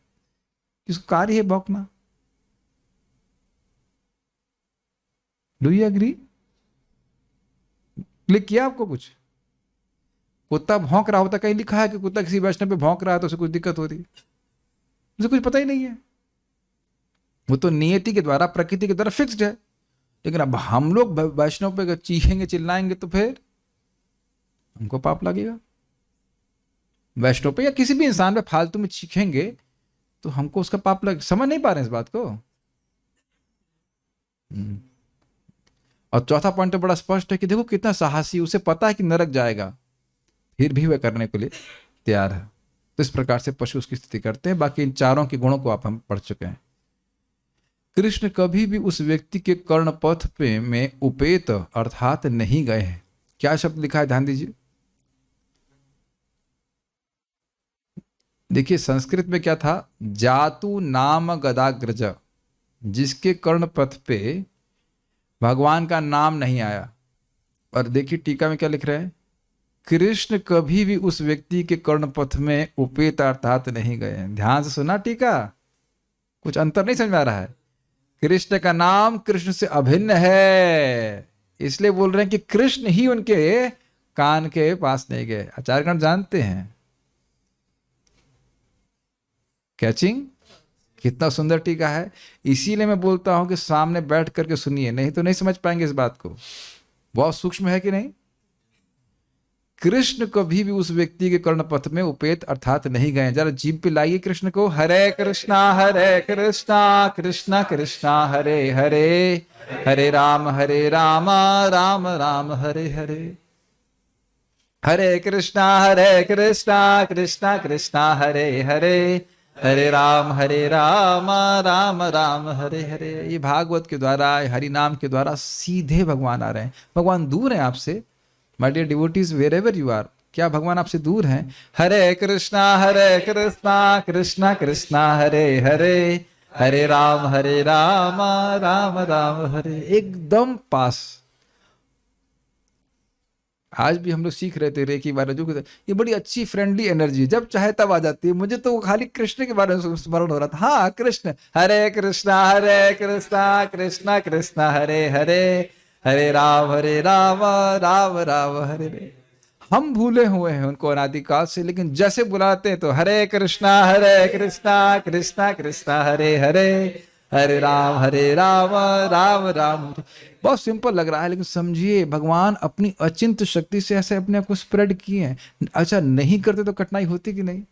किसको कार्य है भौंकना। Do you agree? क्लिक किया आपको कुछ? कुत्ता भौंक रहा होता, कहीं लिखा है कि कुत्ता किसी वैष्णव पे भौंक रहा है तो उसे कुछ दिक्कत हो रही है? उसे कुछ पता ही नहीं है, वो तो नियति के द्वारा, प्रकृति के द्वारा फिक्स्ड है। लेकिन अब हम लोग वैष्णव पे चीखेंगे चिल्लाएंगे तो फिर हमको पाप लगेगा। वैष्णव पे या किसी भी इंसान पे फालतू में चीखेंगे तो हमको उसका पाप लगे। समझ नहीं पा रहे हैं इस बात को? और चौथा पॉइंट तो बड़ा स्पष्ट है कि देखो कितना साहसी, उसे पता है कि नरक जाएगा, फिर भी वह करने के लिए तैयार है। तो इस प्रकार से पशु उसकी स्थिति करते हैं। बाकी इन चारों के गुणों को आप हम पढ़ चुके हैं। कृष्ण कभी भी उस व्यक्ति के कर्णपथ पे में उपेत अर्थात नहीं गए हैं। क्या शब्द लिखा है, ध्यान दीजिए। देखिए संस्कृत में क्या था, जातु नाम गदाग्रज, जिसके कर्णपथ पे भगवान का नाम नहीं आया। और देखिए टीका में क्या लिख रहे हैं, कृष्ण कभी भी उस व्यक्ति के कर्णपथ में उपेत अर्थात नहीं गए हैं। ध्यान से सुना टीका, कुछ अंतर नहीं समझ में आ रहा है। कृष्ण का नाम कृष्ण से अभिन्न है, इसलिए बोल रहे हैं कि कृष्ण ही उनके कान के पास नहीं गए। आचार्यगण जानते हैं। कैचिंग? कितना सुंदर टीका है। इसीलिए मैं बोलता हूं कि सामने बैठ करके सुनिए, नहीं तो नहीं समझ पाएंगे इस बात को। बहुत सूक्ष्म है कि नहीं? कृष्ण कभी भी उस व्यक्ति के कर्णपथ में उपेत अर्थात नहीं गए। जरा जीभ पे लाइए कृष्ण को, हरे कृष्णा कृष्णा कृष्णा हरे हरे, हरे राम राम राम हरे हरे, हरे कृष्णा कृष्णा कृष्णा हरे हरे, हरे राम राम राम हरे हरे। ये भागवत के द्वारा, हरि नाम के द्वारा सीधे भगवान आ रहे हैं। भगवान दूर हैं आपसे, my dear devotees, wherever you are, क्या भगवान आपसे दूर हैं? हरे कृष्णा कृष्णा कृष्णा हरे हरे, हरे राम राम राम हरे, एकदम पास। आज भी हम लोग सीख रहे थे रेकी बारे जो, ये बड़ी अच्छी फ्रेंडली एनर्जी, जब चाहे तब आ जाती है। मुझे तो खाली कृष्ण के बारे में स्मरण हो रहा था। हाँ, कृष्ण, हरे कृष्णा कृष्णा कृष्णा हरे हरे, हरे राम राम राम हरे हरे। हम भूले हुए हैं उनको अनादिकाल से, लेकिन जैसे बुलाते हैं तो हरे कृष्णा कृष्णा कृष्णा हरे हरे, हरे राम राम राम। बहुत सिंपल लग रहा है, लेकिन समझिए भगवान अपनी अचिंत शक्ति से ऐसे अपने आप को स्प्रेड किए हैं। अच्छा, नहीं करते तो कठिनाई होती कि नहीं?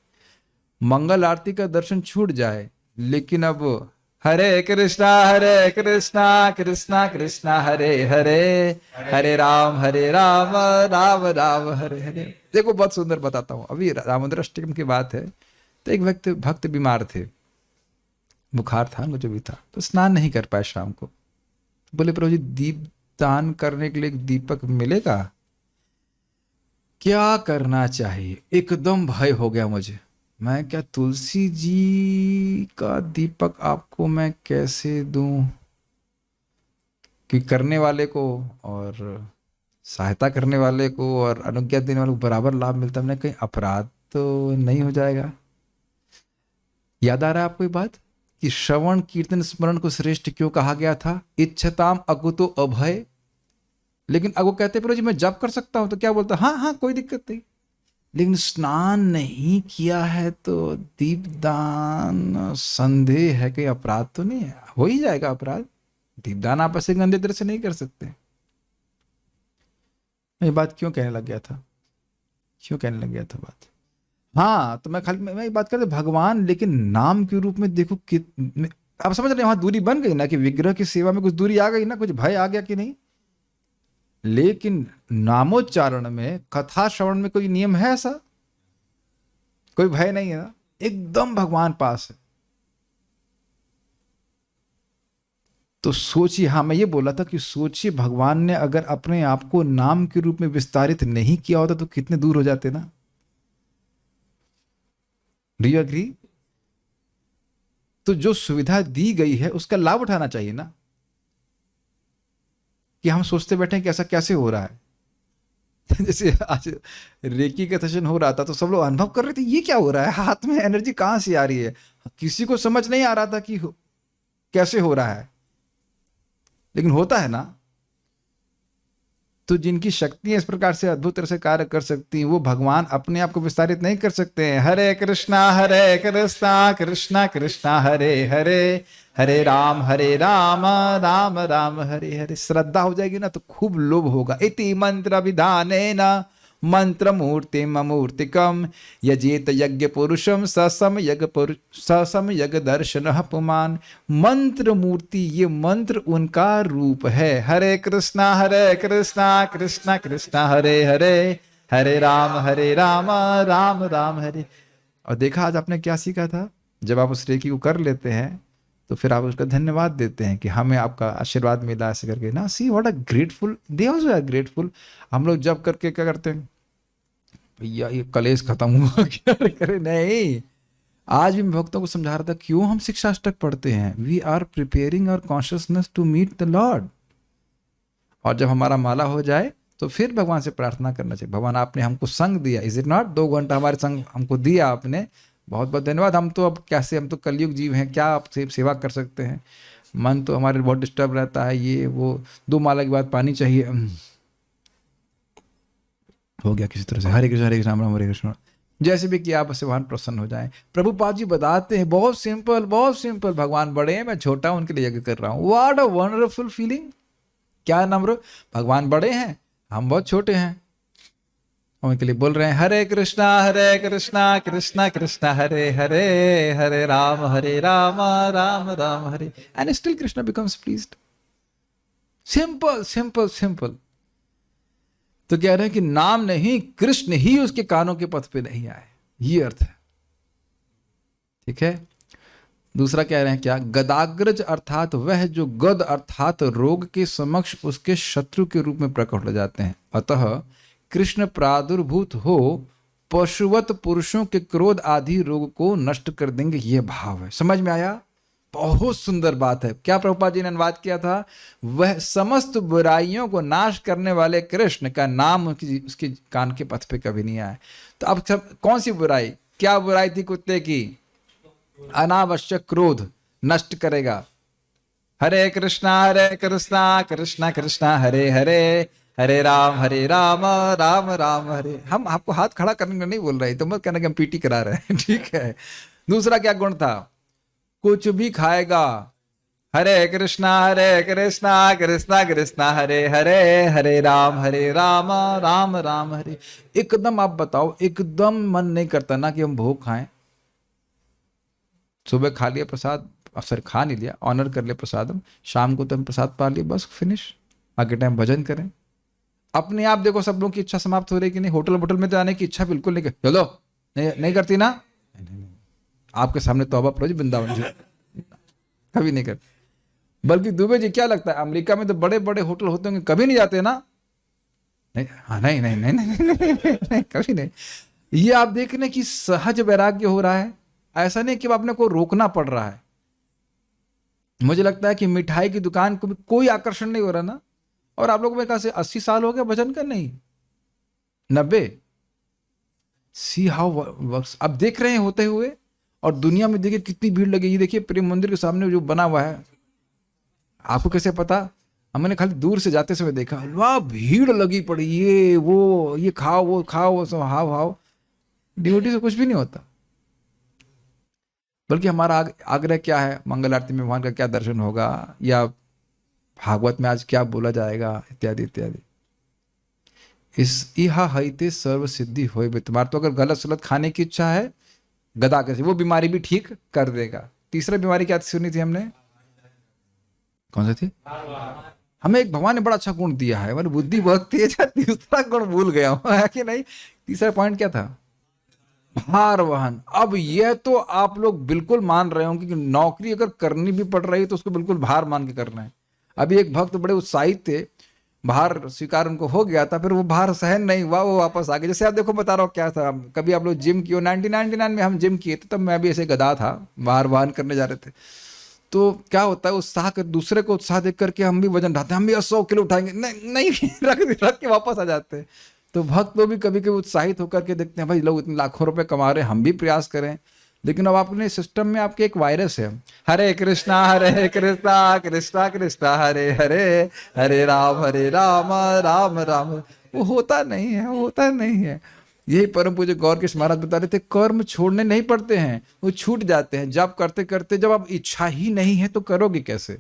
मंगल आरती का दर्शन छूट जाए, लेकिन अब हरे कृष्णा कृष्णा कृष्णा हरे हरे, हरे राम राम राम हरे हरे। देखो बहुत सुंदर बताता हूँ। अभी दामोदर अष्टकम की बात है, तो एक व्यक्ति भक्त बीमार थे, बुखार था, मुझे भी था, तो स्नान नहीं कर पाए शाम को। बोले प्रभु जी, दीप दान करने के लिए एक दीपक मिलेगा? क्या करना चाहिए? एकदम भय हो गया मुझे। मैं क्या तुलसी जी का दीपक आपको मैं कैसे दूं? कि करने वाले को और सहायता करने वाले को और अनुज्ञा देने वाले को बराबर लाभ मिलता है। मैंने कहीं अपराध तो नहीं हो जाएगा? याद आ रहा है आपको ये बात कि श्रवण कीर्तन स्मरण को श्रेष्ठ क्यों कहा गया था? इच्छताम अकुतो अभय। लेकिन अब वो कहते प्रभु जी मैं जप कर सकता हूं, तो क्या बोलता? हाँ हाँ कोई दिक्कत नहीं, लेकिन स्नान नहीं किया है तो दीपदान संदेह है कि अपराध तो नहीं है? हो ही जाएगा अपराध। दीपदान आप ऐसे गंदे तरह से नहीं कर सकते। मैं ये बात क्यों कहने लग गया था? बात, हाँ, तो मैं ये बात करते भगवान, लेकिन नाम के रूप में देखो कि आप समझ रहे हैं, वहां दूरी बन गई ना, कि विग्रह की सेवा में कुछ दूरी आ गई ना, कुछ भय आ गया कि नहीं? लेकिन नामोच्चारण में, कथा श्रवण में कोई नियम है ऐसा? कोई भय नहीं है ना, एकदम भगवान पास है। तो सोचिए, हाँ मैं ये बोला था कि सोचिए भगवान ने अगर अपने आप को नाम के रूप में विस्तारित नहीं किया होता तो कितने दूर हो जाते ना। Do you agree? तो जो सुविधा दी गई है उसका लाभ उठाना चाहिए ना, कि हम सोचते बैठे हैं कि ऐसा कैसे हो रहा है। जैसे आज रेकी का सेशन हो रहा था तो सब लोग अनुभव कर रहे थे ये क्या हो रहा है, हाथ में एनर्जी कहां से आ रही है। किसी को समझ नहीं आ रहा था कि कैसे हो रहा है, लेकिन होता है ना। तो जिनकी शक्तियां इस प्रकार से अद्भुत तरह से कार्य कर सकती हैं, वो भगवान अपने आप को विस्तारित नहीं कर सकते हैं। हरे कृष्णा कृष्णा कृष्णा हरे हरे, हरे राम राम राम हरे हरे। श्रद्धा हो जाएगी ना तो खूब लोभ होगा। इति मंत्र विधानेन मंत्र मूर्ति मूर्तिकम यजेत यज्ञ पुरुषम ससम यज्ञ दर्शन पुमान। मंत्र मूर्ति, ये मंत्र उनका रूप है। हरे कृष्णा कृष्णा कृष्णा हरे हरे, हरे राम राम राम हरे। और देखा आज आपने क्या सीखा था? जब आप उस रेकी को कर लेते हैं तो फिर आप उसका धन्यवाद देते हैं कि हमें आपका आशीर्वाद मिला, ऐसे करके ना। See what a grateful, they also are grateful. हम लोग जब करके क्या करते हैं, भैया ये कलेश खत्म हुआ क्या करे? नहीं, आज भी मैं भक्तों को समझा रहा था क्यों हम शिक्षाष्टक पढ़ते हैं। We are preparing our consciousness to meet the Lord. और जब हमारा माला हो जाए तो फिर भगवान से प्रार्थना करना चाहिए, भगवान आपने हमको संग दिया, इज इट नॉट? 2 घंटा हमारे संग हमको दिया आपने, बहुत बहुत धन्यवाद। हम तो अब कैसे, हम तो कलयुग जीव हैं, क्या आप सेवा कर सकते हैं। मन तो हमारे बहुत डिस्टर्ब रहता है, ये वो, 2 माला के बाद पानी चाहिए, हो गया किसी तरह से। हरे कृष्ण राम राम हरे कृष्ण। जैसे भी किया आप भगवान प्रसन्न हो जाए। प्रभुपाद जी बताते हैं बहुत सिंपल, भगवान बड़े हैं, मैं छोटा हूं, उनके लिए यज्ञ कर रहा हूं। What a wonderful feeling. क्या नम्र, भगवान बड़े हैं, हम बहुत छोटे हैं। और उनके लिए बोल रहे हैं Hare Krishna Krishna Krishna Hare Hare, Hare Ram Ram Ram Hare, and still Krishna becomes pleased. Simple simple simple. तो कह रहे हैं कि नाम नहीं, कृष्ण ही उसके कानों के पथ पे नहीं आए, ये अर्थ है। ठीक है। दूसरा कह रहे हैं क्या, गदाग्रज अर्थात वह जो गद अर्थात रोग के समक्ष उसके शत्रु के रूप में प्रकट हो जाते हैं। अतः कृष्ण प्रादुर्भूत हो पशुवत पुरुषों के क्रोध आदि रोग को नष्ट कर देंगे, ये भाव है। समझ में आया? बहुत सुंदर बात है। क्या प्रभुपाद जी ने अनुवाद किया था, वह समस्त बुराइयों को नाश करने वाले कृष्ण का नाम उसके कान के पथ पे कभी नहीं आया। तो अब सब कौन सी बुराई, क्या बुराई थी कुत्ते की? अनावश्यक क्रोध नष्ट करेगा। हरे कृष्णा कृष्णा कृष्णा हरे हरे, हरे राम राम राम हरे। हम आपको हाथ खड़ा करने को नहीं बोल रहे, तो मत कहना कि हम पीटी करा रहे हैं। ठीक है। दूसरा क्या गुण था, कुछ भी खाएगा हरे कृष्णा कृष्णा कृष्णा हरे हरे, हरे राम राम राम हरे। एकदम आप बताओ, एकदम मन नहीं करता ना कि हम भोग खाएं। सुबह खा लिया प्रसाद, अवसर खा नहीं लिया, ऑनर कर लिया प्रसादम, शाम को तो हम प्रसाद पा लिए, बस फिनिश। आगे टाइम भजन करें। अपने आप देखो सब लोगों की इच्छा समाप्त हो रही कि नहीं? होटल में तो आने की इच्छा बिल्कुल नहीं, चलो नहीं करती ना? नहीं। आपके सामने तौबा प्रोज वृंदावन जी कभी नहीं करते। बल्कि दुबे जी क्या लगता है, अमेरिका में तो बड़े बड़े होटल होते होंगे, कभी नहीं जाते ना? नहीं, हाँ, नहीं नहीं नहीं नहीं नहीं, नहीं, नहीं कभी नहीं। ये आप देख रहे हैं कि सहज वैराग्य हो रहा है। ऐसा नहीं कि आपने को रोकना पड़ रहा है। मुझे लगता है कि मिठाई की दुकान को भी कोई आकर्षण नहीं हो रहा ना। और आप लोगों में कहा से 80 साल हो गया भजन का, नहीं 90। See how works. अब देख रहे हैं होते हुए, और दुनिया में देखिए कितनी भीड़ लगी। ये देखिए प्रेम मंदिर के सामने जो बना हुआ है, आपको कैसे पता? हमने खाली दूर से जाते समय देखा, वाह भीड़ लगी पड़ी, ये वो, ये खाओ वो सब हाव हाव। ड्यूटी से कुछ भी नहीं होता। बल्कि हमारा आग्रह क्या है, मंगल आरती में भगवान का क्या दर्शन होगा, या भागवत में आज क्या बोला जाएगा, इत्यादि इत्यादि। इस इहा हईते सर्व सिद्धि होए बे। तुम्हारा तो अगर गलत सलत खाने की इच्छा है, गदा कैसे वो बीमारी भी ठीक कर देगा। तीसरा बीमारी क्या सुनी थी हमने, कौन सी थी? हमें एक भगवान ने बड़ा अच्छा गुण दिया है, हमारी बुद्धि बहुत तेज है। तीसरा गुण भूल गया हूं, है कि नहीं? तीसरा पॉइंट क्या था? भार वहन। अब यह तो आप लोग बिल्कुल मान रहे होंगे कि नौकरी अगर करनी भी पड़ रही है तो उसको बिल्कुल भार मान के करना है। अभी एक भक्त बड़े उत्साहित थे, भार स्वीकार उनको हो गया था, फिर वो भार सहन नहीं हुआ, वो वापस आ गए। जैसे आप देखो, बता रहा हूँ क्या था, कभी आप लोग जिम किए, 1999 में हम जिम किए थे, तब मैं भी ऐसे गधा था, भार वहन करने जा रहे थे। तो क्या होता है, उत्साह कर, दूसरे को उत्साह देख करके हम भी वजन उठाते हैं, हम भी 100 किलो उठाएंगे, नहीं नहीं रख के वापस आ जाते हैं। तो भक्त लोग भी कभी कभी उत्साहित होकर के देखते हैं, भाई लोग इतने लाखों रुपए कमा रहे हैं, हम भी प्रयास करें। लेकिन अब अपने सिस्टम में आपके एक वायरस है, हरे कृष्णा कृष्णा कृष्णा हरे हरे, हरे राम राम राम। वो होता नहीं है, होता नहीं है। यही परम पूज्य गौर के महाराज बता रहे थे, कर्म छोड़ने नहीं पड़ते हैं, वो छूट जाते हैं जब करते करते। जब आप इच्छा ही नहीं है तो करोगे कैसे?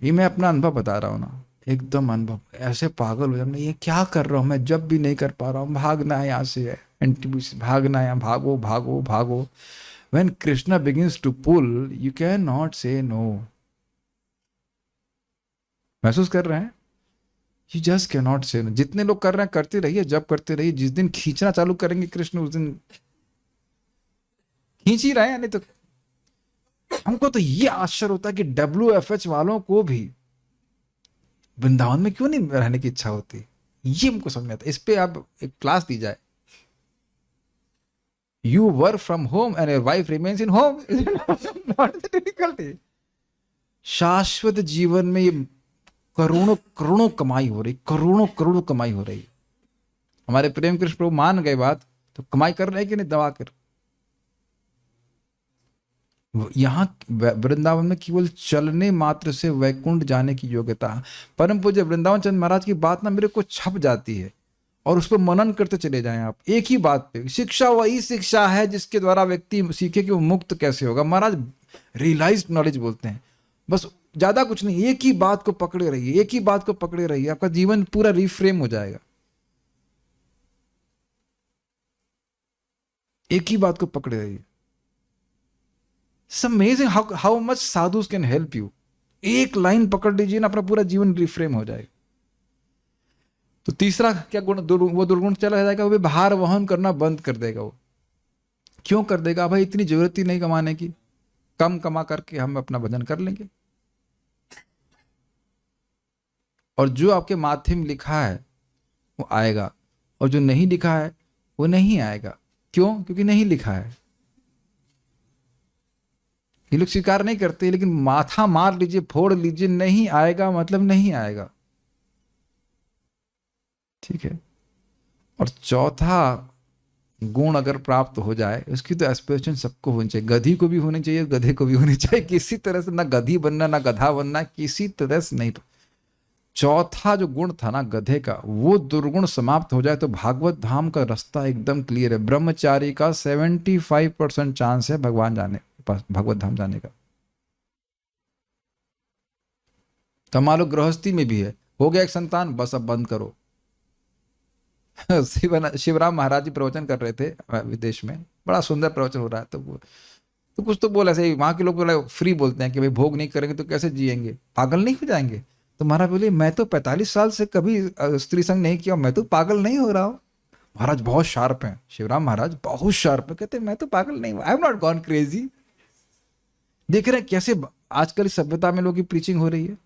ये मैं अपना अनुभव बता रहा हूँ ना, एकदम अनुभव। ऐसे पागल हो जाना, ये क्या कर रहा हूँ मैं, जब भी नहीं कर पा रहा हूँ, भागना है यहाँ से, एंटीबीसी भागना है, भागो भागो भागो। When Krishna begins to pull, you cannot say no. महसूस कर रहे हैं? You just cannot say no. जितने लोग कर रहे हैं करते रहिए, जब करते रहिए। जिस दिन खींचना चालू करेंगे कृष्ण, उस दिन खींच ही रहे हैं। नहीं तो हमको तो ये आश्चर्य होता है कि WFH वालों को भी वृंदावन में क्यों नहीं रहने की इच्छा होती, ये हमको समझ में आता। इस पे आप एक क्लास दी जाए। You work from home and your wife remains in home. What is the difficulty? शाश्वत जीवन में ये करोड़ों करोड़ों कमाई हो रही, करोड़ों करोड़ों कमाई हो रही। हमारे प्रेम कृष्ण प्रभु मान गए बात, तो कमाई कर रहे हैं कि नहीं दबा कर। यहाँ वृंदावन में केवल चलने मात्र से वैकुंठ जाने की योग्यता। परम पूज्य वृंदावन चंद्र महाराज की बात ना मेरे को छप जाती है, और उस पर मनन करते चले जाएं आप। एक ही बात पे, शिक्षा वही शिक्षा है जिसके द्वारा व्यक्ति सीखे कि वो मुक्त कैसे होगा। महाराज रियलाइज्ड नॉलेज बोलते हैं, बस ज्यादा कुछ नहीं। एक ही बात को पकड़े रहिए, एक ही बात को पकड़े रहिए, आपका जीवन पूरा रिफ्रेम हो जाएगा। एक ही बात को पकड़े रहिए। It's amazing how much sadhus can help you. एक लाइन पकड़ लीजिए ना, अपना पूरा जीवन रिफ्रेम हो जाएगा। तो तीसरा क्या गुण, वो दुर्गुण चला जाएगा, वो भार वहन करना बंद कर देगा। वो क्यों कर देगा? भाई इतनी जरूरत ही नहीं कमाने की, कम कमा करके हम अपना भजन कर लेंगे। और जो आपके माथे में लिखा है वो आएगा, और जो नहीं लिखा है वो नहीं आएगा। क्यों? क्योंकि नहीं लिखा है। ये लोग स्वीकार नहीं करते, लेकिन माथा मार लीजिए, फोड़ लीजिए, नहीं आएगा मतलब नहीं आएगा। ठीक है। और चौथा गुण अगर प्राप्त हो जाए, उसकी तो एस्पिरेशन सबको होनी चाहिए। गधी को भी होनी चाहिए, गधे को भी होनी चाहिए। किसी तरह से ना गधी बनना ना गधा बनना, किसी तरह से नहीं। चौथा जो गुण था ना गधे का, वो दुर्गुण समाप्त हो जाए तो भागवत धाम का रास्ता एकदम क्लियर है। ब्रह्मचारी का 75% चांस है भगवान जाने पास, भगवत धाम जाने का। तो मान लो गृहस्थी में भी है, हो गया एक संतान, बस अब बंद करो। शिवराम महाराज जी प्रवचन कर रहे थे विदेश में, बड़ा सुंदर प्रवचन हो रहा है। तो कुछ तो बोला ऐसे ही, वहां के लोग बोला फ्री बोलते हैं कि भाई भोग नहीं करेंगे तो कैसे जिएंगे, पागल नहीं हो जाएंगे। तो महाराज बोले मैं तो 45 साल से कभी स्त्री संग नहीं किया, मैं तो पागल नहीं हो रहा हूँ। महाराज बहुत शार्प हैं, शिवराम महाराज बहुत शार्प है, कहते मैं तो पागल नहीं हूँ, I am not gone crazy. देख रहे हैं कैसे आजकल इस सभ्यता में लोगों की प्रीचिंग हो रही है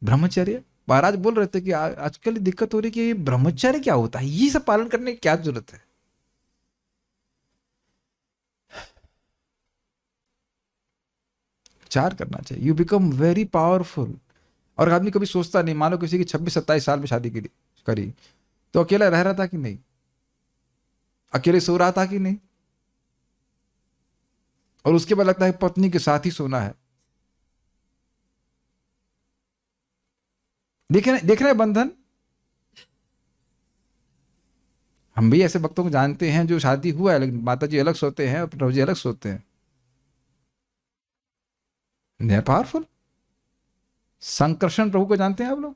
ब्रह्मचर्य। महाराज बोल रहे थे कि आजकल दिक्कत हो रही है कि ये ब्रह्मचर्य क्या होता है, ये सब पालन करने की क्या जरूरत है। विचार करना चाहिए, यू बिकम वेरी पावरफुल। और आदमी कभी सोचता नहीं, मान लो किसी की 26-27 साल में शादी करी, तो अकेला रह रहा था कि नहीं, अकेले सो रहा था कि नहीं, और उसके बाद लगता है पत्नी के साथ ही सोना है। देख रहे हैं बंधन। हम भी ऐसे भक्तों को जानते हैं जो शादी हुआ है लेकिन माता जी अलग सोते हैं और प्रभु जी अलग सोते हैं। They are powerful. Sankarshan Prabhu को जानते हैं आप लोग?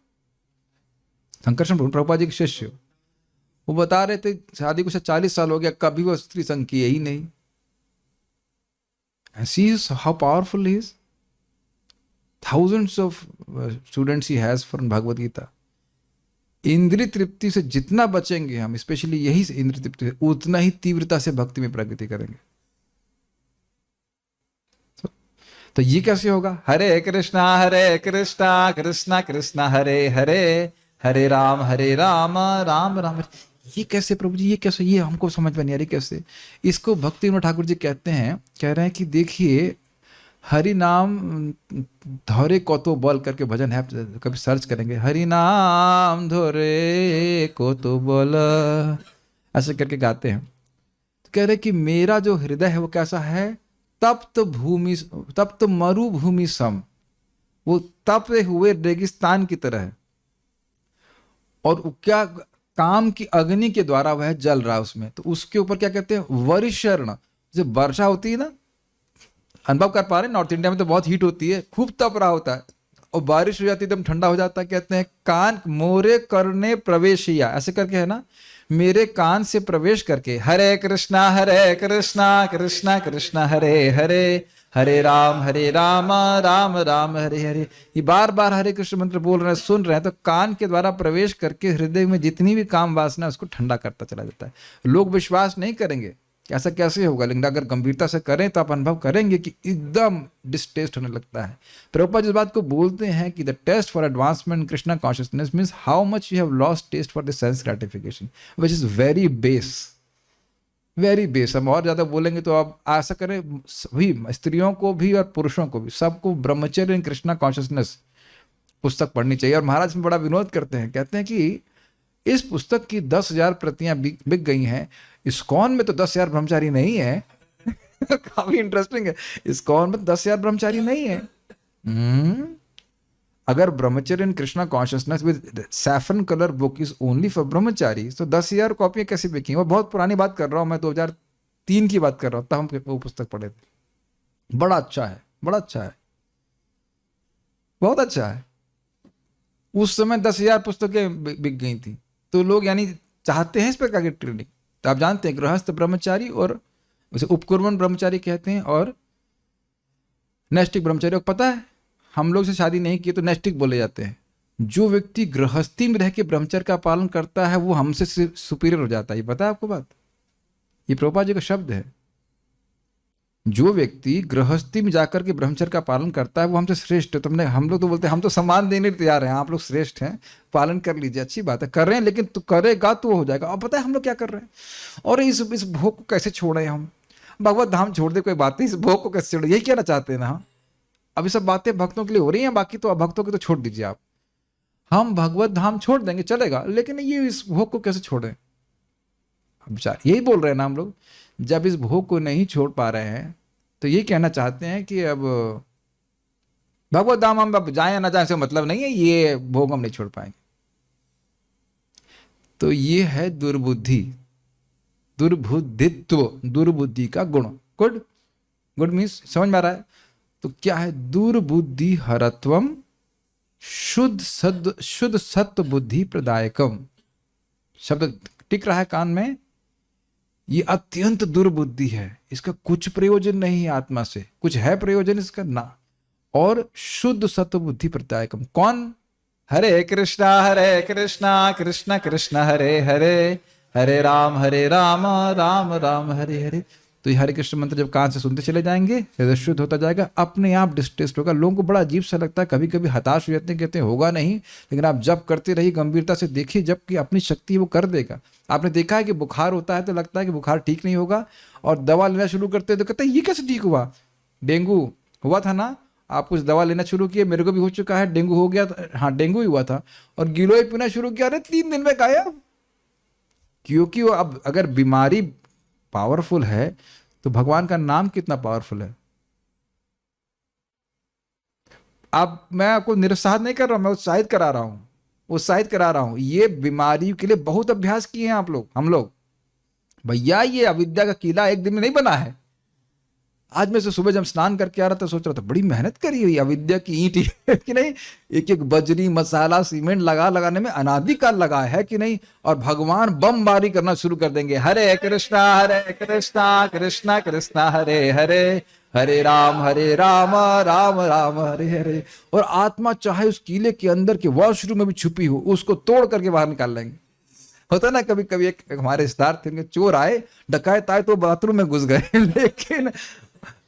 संकर्षण प्रभु प्रभुपाद जी के शिष्य, वो बता रहे थे शादी को 40 साल हो गया, कभी वो स्त्री संग किए ही नहीं। And see how powerful he is. Thousands of students he has from Bhagavad Gita. इंद्रिय तृप्ति से जितना बचेंगे हम, स्पेशली यही से इंद्रिय तृप्ति से, उतना ही तीव्रता से भक्ति में प्रगति करेंगे। तो ये कैसे होगा? हरे कृष्णा कृष्णा कृष्णा हरे हरे, हरे राम राम राम। ये कैसे प्रभु जी, ये कैसे? ये हमको समझ में नहीं आ रही कैसे। इसको भक्ति विनोद ठाकुर जी कहते हैं, कह रहे हैं कि देखिए हरि नाम धोरे को तो बल करके भजन है, कभी सर्च करेंगे, हरि नाम धोरे को तो बल, ऐसे करके गाते हैं। तो कह रहे कि मेरा जो हृदय है वो कैसा है? तप्त मरुभूमि सम, वो तपे हुए रेगिस्तान की तरह है। और क्या काम की अग्नि के द्वारा वह जल रहा है उसमें। तो उसके ऊपर क्या कहते हैं? वरिशर्ण। जब वर्षा होती है ना, अनुभव कर पा रहे हैं, नॉर्थ इंडिया में तो बहुत हीट होती है, खूब तप रहा होता है, और बारिश हो जाती है एकदम ठंडा हो जाता है। कहते हैं कान मोरे करने प्रवेशिया, ऐसे करके है ना, मेरे कान से प्रवेश करके हरे कृष्णा कृष्णा कृष्णा हरे हरे, हरे राम राम राम हरे हरे। ये बार बार हरे कृष्ण मंत्र बोल रहे हैं, सुन रहे हैं, तो कान के द्वारा प्रवेश करके हृदय में जितनी भी काम वासना है उसको ठंडा करता चला जाता है। लोग विश्वास नहीं करेंगे कि ऐसा कैसे होगा, लेकिन अगर गंभीरता से करें तो आप अनुभव करेंगे कि एकदम डिस्टेस्ट होने लगता है। प्रभुपाद जिस बात को बोलते हैं कि the test for advancement Krishna consciousness means how much you have lost taste for the sense gratification, which is very base, very base. हम और ज्यादा बोलेंगे तो आप ऐसा करें, सभी स्त्रियों को भी और पुरुषों को भी, सबको ब्रह्मचर्य इन कृष्णा कॉन्शियसनेस पुस्तक पढ़नी चाहिए। और महाराज में बड़ा विनोद करते हैं, कहते हैं कि इस पुस्तक की 10,000 प्रतियां बिक गई हैं, इस्कॉन में तो 10,000 ब्रह्मचारी नहीं है। काफी इंटरेस्टिंग है, इस्कॉन में 10,000 ब्रह्मचारी नहीं है। अगर brahmacharya in Krishna consciousness with saffron colour book is only for brahmachari, तो 10,000 कॉपियां कैसे बिकी? वो बहुत पुरानी बात कर रहा हूं मैं, 2003 की बात कर रहा हूं, तब हम वो पुस्तक पढ़े थे। बड़ा अच्छा है, बड़ा अच्छा है, बहुत अच्छा है। उस समय 10,000 पुस्तकें बिक गई थी। तो लोग यानी चाहते हैं इस प्रकार की ट्रेनिंग। तो आप जानते हैं गृहस्थ ब्रह्मचारी और उसे उपकुर्मन ब्रह्मचारी कहते हैं और नैष्टिक ब्रह्मचारी को पता है, हम लोग से शादी नहीं की तो नैष्टिक बोले जाते हैं। जो व्यक्ति गृहस्थी में रह के ब्रह्मचर्य का पालन करता है वो हमसे सुपीरियर हो जाता है। ये पता है आपको बात? ये प्रभुपाद जी का शब्द है। जो व्यक्ति गृहस्थी में जाकर के ब्रह्मचर्य का पालन करता है वो हमसे श्रेष्ठ है। तुमने, हम लोग तो बोलते हैं हम तो सम्मान देने तैयार हैं, आप लोग श्रेष्ठ हैं, पालन कर लीजिए, अच्छी बात है, कर रहे हैं, लेकिन तू करेगा तो हो जाएगा। और पता है हम लोग क्या कर रहे हैं? और इस भोग को कैसे छोड़े हम? भगवत धाम छोड़ दे कोई बात नहीं, इस भोग को कैसे छोड़े, यही कहना चाहते हैं ना हम। अब ये सब बातें भक्तों के लिए हो रही हैं, बाकी तो भक्तों की तो छोड़ दीजिए आप। हम भगवत धाम छोड़ देंगे चलेगा, लेकिन ये इस भोग को कैसे छोड़ें? अब विचार यही बोल रहे हैं ना हम लोग। जब इस भोग को नहीं छोड़ पा रहे हैं तो ये कहना चाहते हैं कि अब भगवत धाम हम अब जाए ना जाए से मतलब नहीं है, ये भोग हम नहीं छोड़ पाएंगे। तो ये है दुर्बुद्धि, दुर्बुद्धित्व, दुर्बुद्धि का गुण। गुड, गुड मीन्स समझ में आ रहा है? तो क्या है? दुर्बुद्धि हरत्वम शुद्ध सत्व बुद्धि प्रदायकम। शब्द टिक रहा है कान में। ये अत्यंत दुर्बुद्धि है, इसका कुछ प्रयोजन नहीं है आत्मा से, कुछ है प्रयोजन इसका ना। और शुद्ध सत्व बुद्धि प्रदायकम कौन? हरे कृष्णा कृष्ण कृष्ण हरे हरे, हरे राम राम राम हरे हरे। तो ये हरे कृष्ण मंत्र जब कान से सुनते चले जाएंगे, हृदय शुद्ध होता जाएगा, अपने आप डिस्टेस्ट होगा। लोगों को बड़ा अजीब सा लगता है, कभी कभी हताश हो जाते हैं, कहते हैं होगा नहीं, लेकिन आप जब करते रहिए गंभीरता से देखिए, जबकि अपनी शक्ति वो कर देगा। आपने देखा है कि बुखार होता है तो लगता है कि बुखार ठीक नहीं होगा, और दवा लेना शुरू करते हैं तो कहते हैं ये कैसे ठीक हुआ? डेंगू हुआ था ना, आप कुछ दवा लेना शुरू किए, मेरे को भी हो चुका है, डेंगू हो गया, हाँ डेंगू ही हुआ था, और गिलोय पीना शुरू किया, अरे 3 दिन में गायब। क्योंकि वो अब अगर बीमारी पावरफुल है तो भगवान का नाम कितना पावरफुल है। अब मैं आपको निरुत्साहित नहीं कर रहा हूं, मैं उत्साहित करा रहा हूं। ये बीमारी के लिए बहुत अभ्यास किए हैं आप लोग, हम लोग। भैया ये अविद्या का किला एक दिन में नहीं बना है। आज मैं सुबह जब स्नान करके आ रहा था सोच रहा था बड़ी मेहनत करी हुई अविद्या की ईंट है कि नहीं, एक एक बजरी मसाला सीमेंट लगाने में अनादिकाल लगा है कि नहीं। और भगवान बमबारी करना शुरू कर देंगे, हरे कृष्णा कृष्णा कृष्णा हरे हरे, हरे राम राम राम हरे हरे। और आत्मा चाहे उस किले के अंदर के वॉशरूम में भी छुपी हो, उसको तोड़ करके बाहर निकाल लेंगे। होता ना कभी कभी, एक हमारे रिश्तेदार थे, चोर आए, डकैत आए तो बाथरूम में घुस गए लेकिन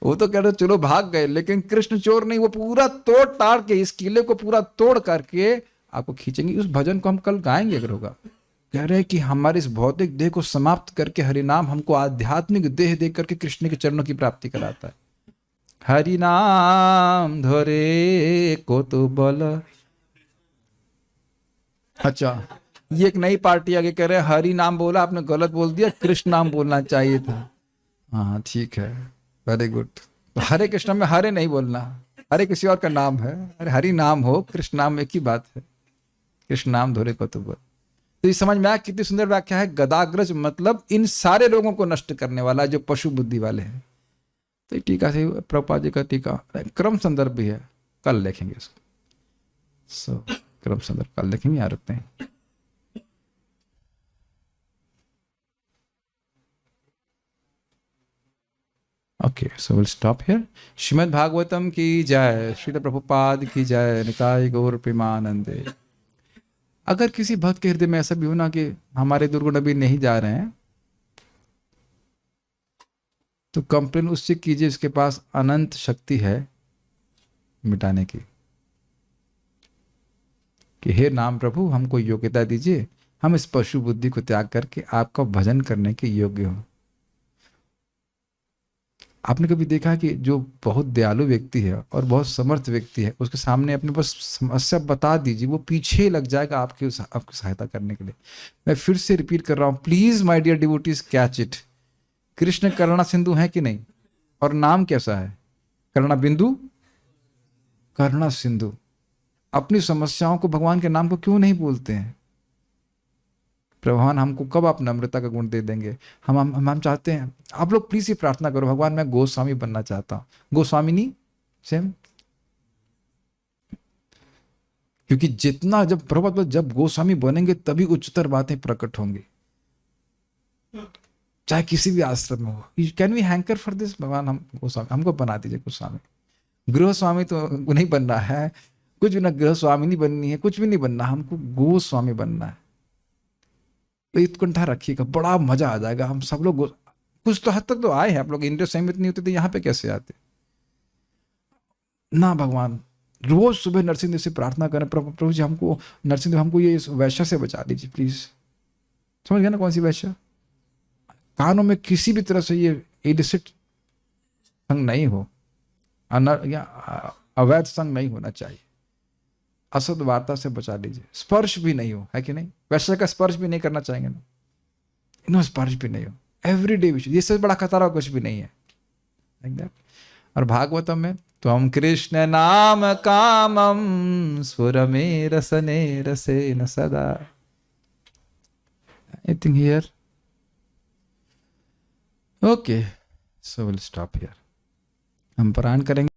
वो तो कह रहे चलो भाग गए, लेकिन कृष्ण चोर नहीं, वो पूरा तोड़ ताड़ के इस किले को पूरा तोड़ करके आपको खींचेंगे। उस भजन को हम कल गाएंगे अगर होगा। कह रहे हैं कि हमारे इस भौतिक देह को समाप्त करके हरिनाम हमको आध्यात्मिक देह दे करके कृष्ण के चरणों की प्राप्ति कराता है। हरिनाम धरे को तो बल। अच्छा, ये एक नई पार्टी आगे कह रहे हैं हरि नाम बोला, आपने गलत बोल दिया, कृष्ण नाम बोलना चाहिए था। हाँ ठीक है, वेरी गुड। तो हरे कृष्ण में हरे नहीं बोलना, हरे किसी और का नाम है, अरे हरि नाम हो, कृष्ण नाम एक ही बात है। कृष्ण नाम धोरे को तो बोल। तो ये समझ में आया कितनी सुंदर व्याख्या है। गदाग्रज मतलब इन सारे लोगों को नष्ट करने वाला जो पशु बुद्धि वाले हैं। तो टीका से प्रभुपाद जी का टीका क्रम संदर्भ भी है, कल देखेंगे इसको। क्रम संदर्भ कल देखेंगे, यहाँ रखते हैं। Okay, so will stop here. Shrimad Bhagavatam की जय, श्रील प्रभुपाद की जय, निताय गौर प्रेमानंदे। अगर किसी भक्त के हृदय में ऐसा भी होना कि हमारे दुर्गुण अभी नहीं जा रहे हैं, तो कंप्लेन उससे कीजिए, इसके पास अनंत शक्ति है मिटाने की, कि हे नाम प्रभु हमको योग्यता दीजिए, हम इस पशु बुद्धि को त्याग करके आपका भजन करने के योग्य हो। आपने कभी देखा कि जो बहुत दयालु व्यक्ति है और बहुत समर्थ व्यक्ति है, उसके सामने अपने पास समस्या बता दीजिए, वो पीछे लग जाएगा आपकी सहायता करने के लिए। मैं फिर से रिपीट कर रहा हूँ, please my dear devotees catch it. Krishna करुणा सिंधु है कि नहीं? और नाम कैसा है? करुणा बिंदु, करुणा सिंधु। अपनी समस्याओं को भगवान के नाम को क्यों नहीं बोलते हैं? भगवान हमको कब आप नम्रता का गुण दे देंगे? हम चाहते हैं, आप लोग प्लीज ही प्रार्थना करो, भगवान मैं गोस्वामी बनना चाहता हूं, गोस्वामिनी सेम। क्योंकि जितना जब प्रभुपाद जब गोस्वामी बनेंगे तभी उच्चतर बातें प्रकट होंगी। चाहे किसी भी आश्रम में हो। Can we hanker for this? भगवान हम गोस्वामी, हमको बना दीजिए गोस्वामी। गृह स्वामी तो नहीं बनना है, कुछ भी ना, गृह स्वामी नहीं बननी है, कुछ भी नहीं बनना, हमको गोस्वामी बनना है। तो उत्कंठा रखिएगा, बड़ा मजा आ जाएगा। हम सब लोग कुछ तो हद तक तो आए हैं। आप लोग इंद्रिय संयमित नहीं होते तो यहाँ पे कैसे आते ना? भगवान रोज सुबह नरसिंह देव से प्रार्थना करें, प्रभु प्रभु जी हमको, नरसिंह देव हमको ये इस वैश्य से बचा लीजिए प्लीज। समझ गया ना कौन सी वैश्य? कानों में किसी भी तरह से ये इलिसिट संग नहीं हो, या अवैध संग नहीं होना चाहिए। असद वार्ता से बचा लीजिए, स्पर्श भी नहीं हो, है कि नहीं? वैश्य का स्पर्श भी नहीं करना चाहेंगे ना, इन्हों स्पर्श भी नहीं हो, एवरीडे विश, ये सबसे बड़ा खतरा कुछ भी नहीं है, लाइक दैट। और भागवतम में त्वं कृष्ण नाम कामम स्फुरमे रसने रसेन सदा। Anything here? Okay, so will stop here. हम पारायण करेंगे।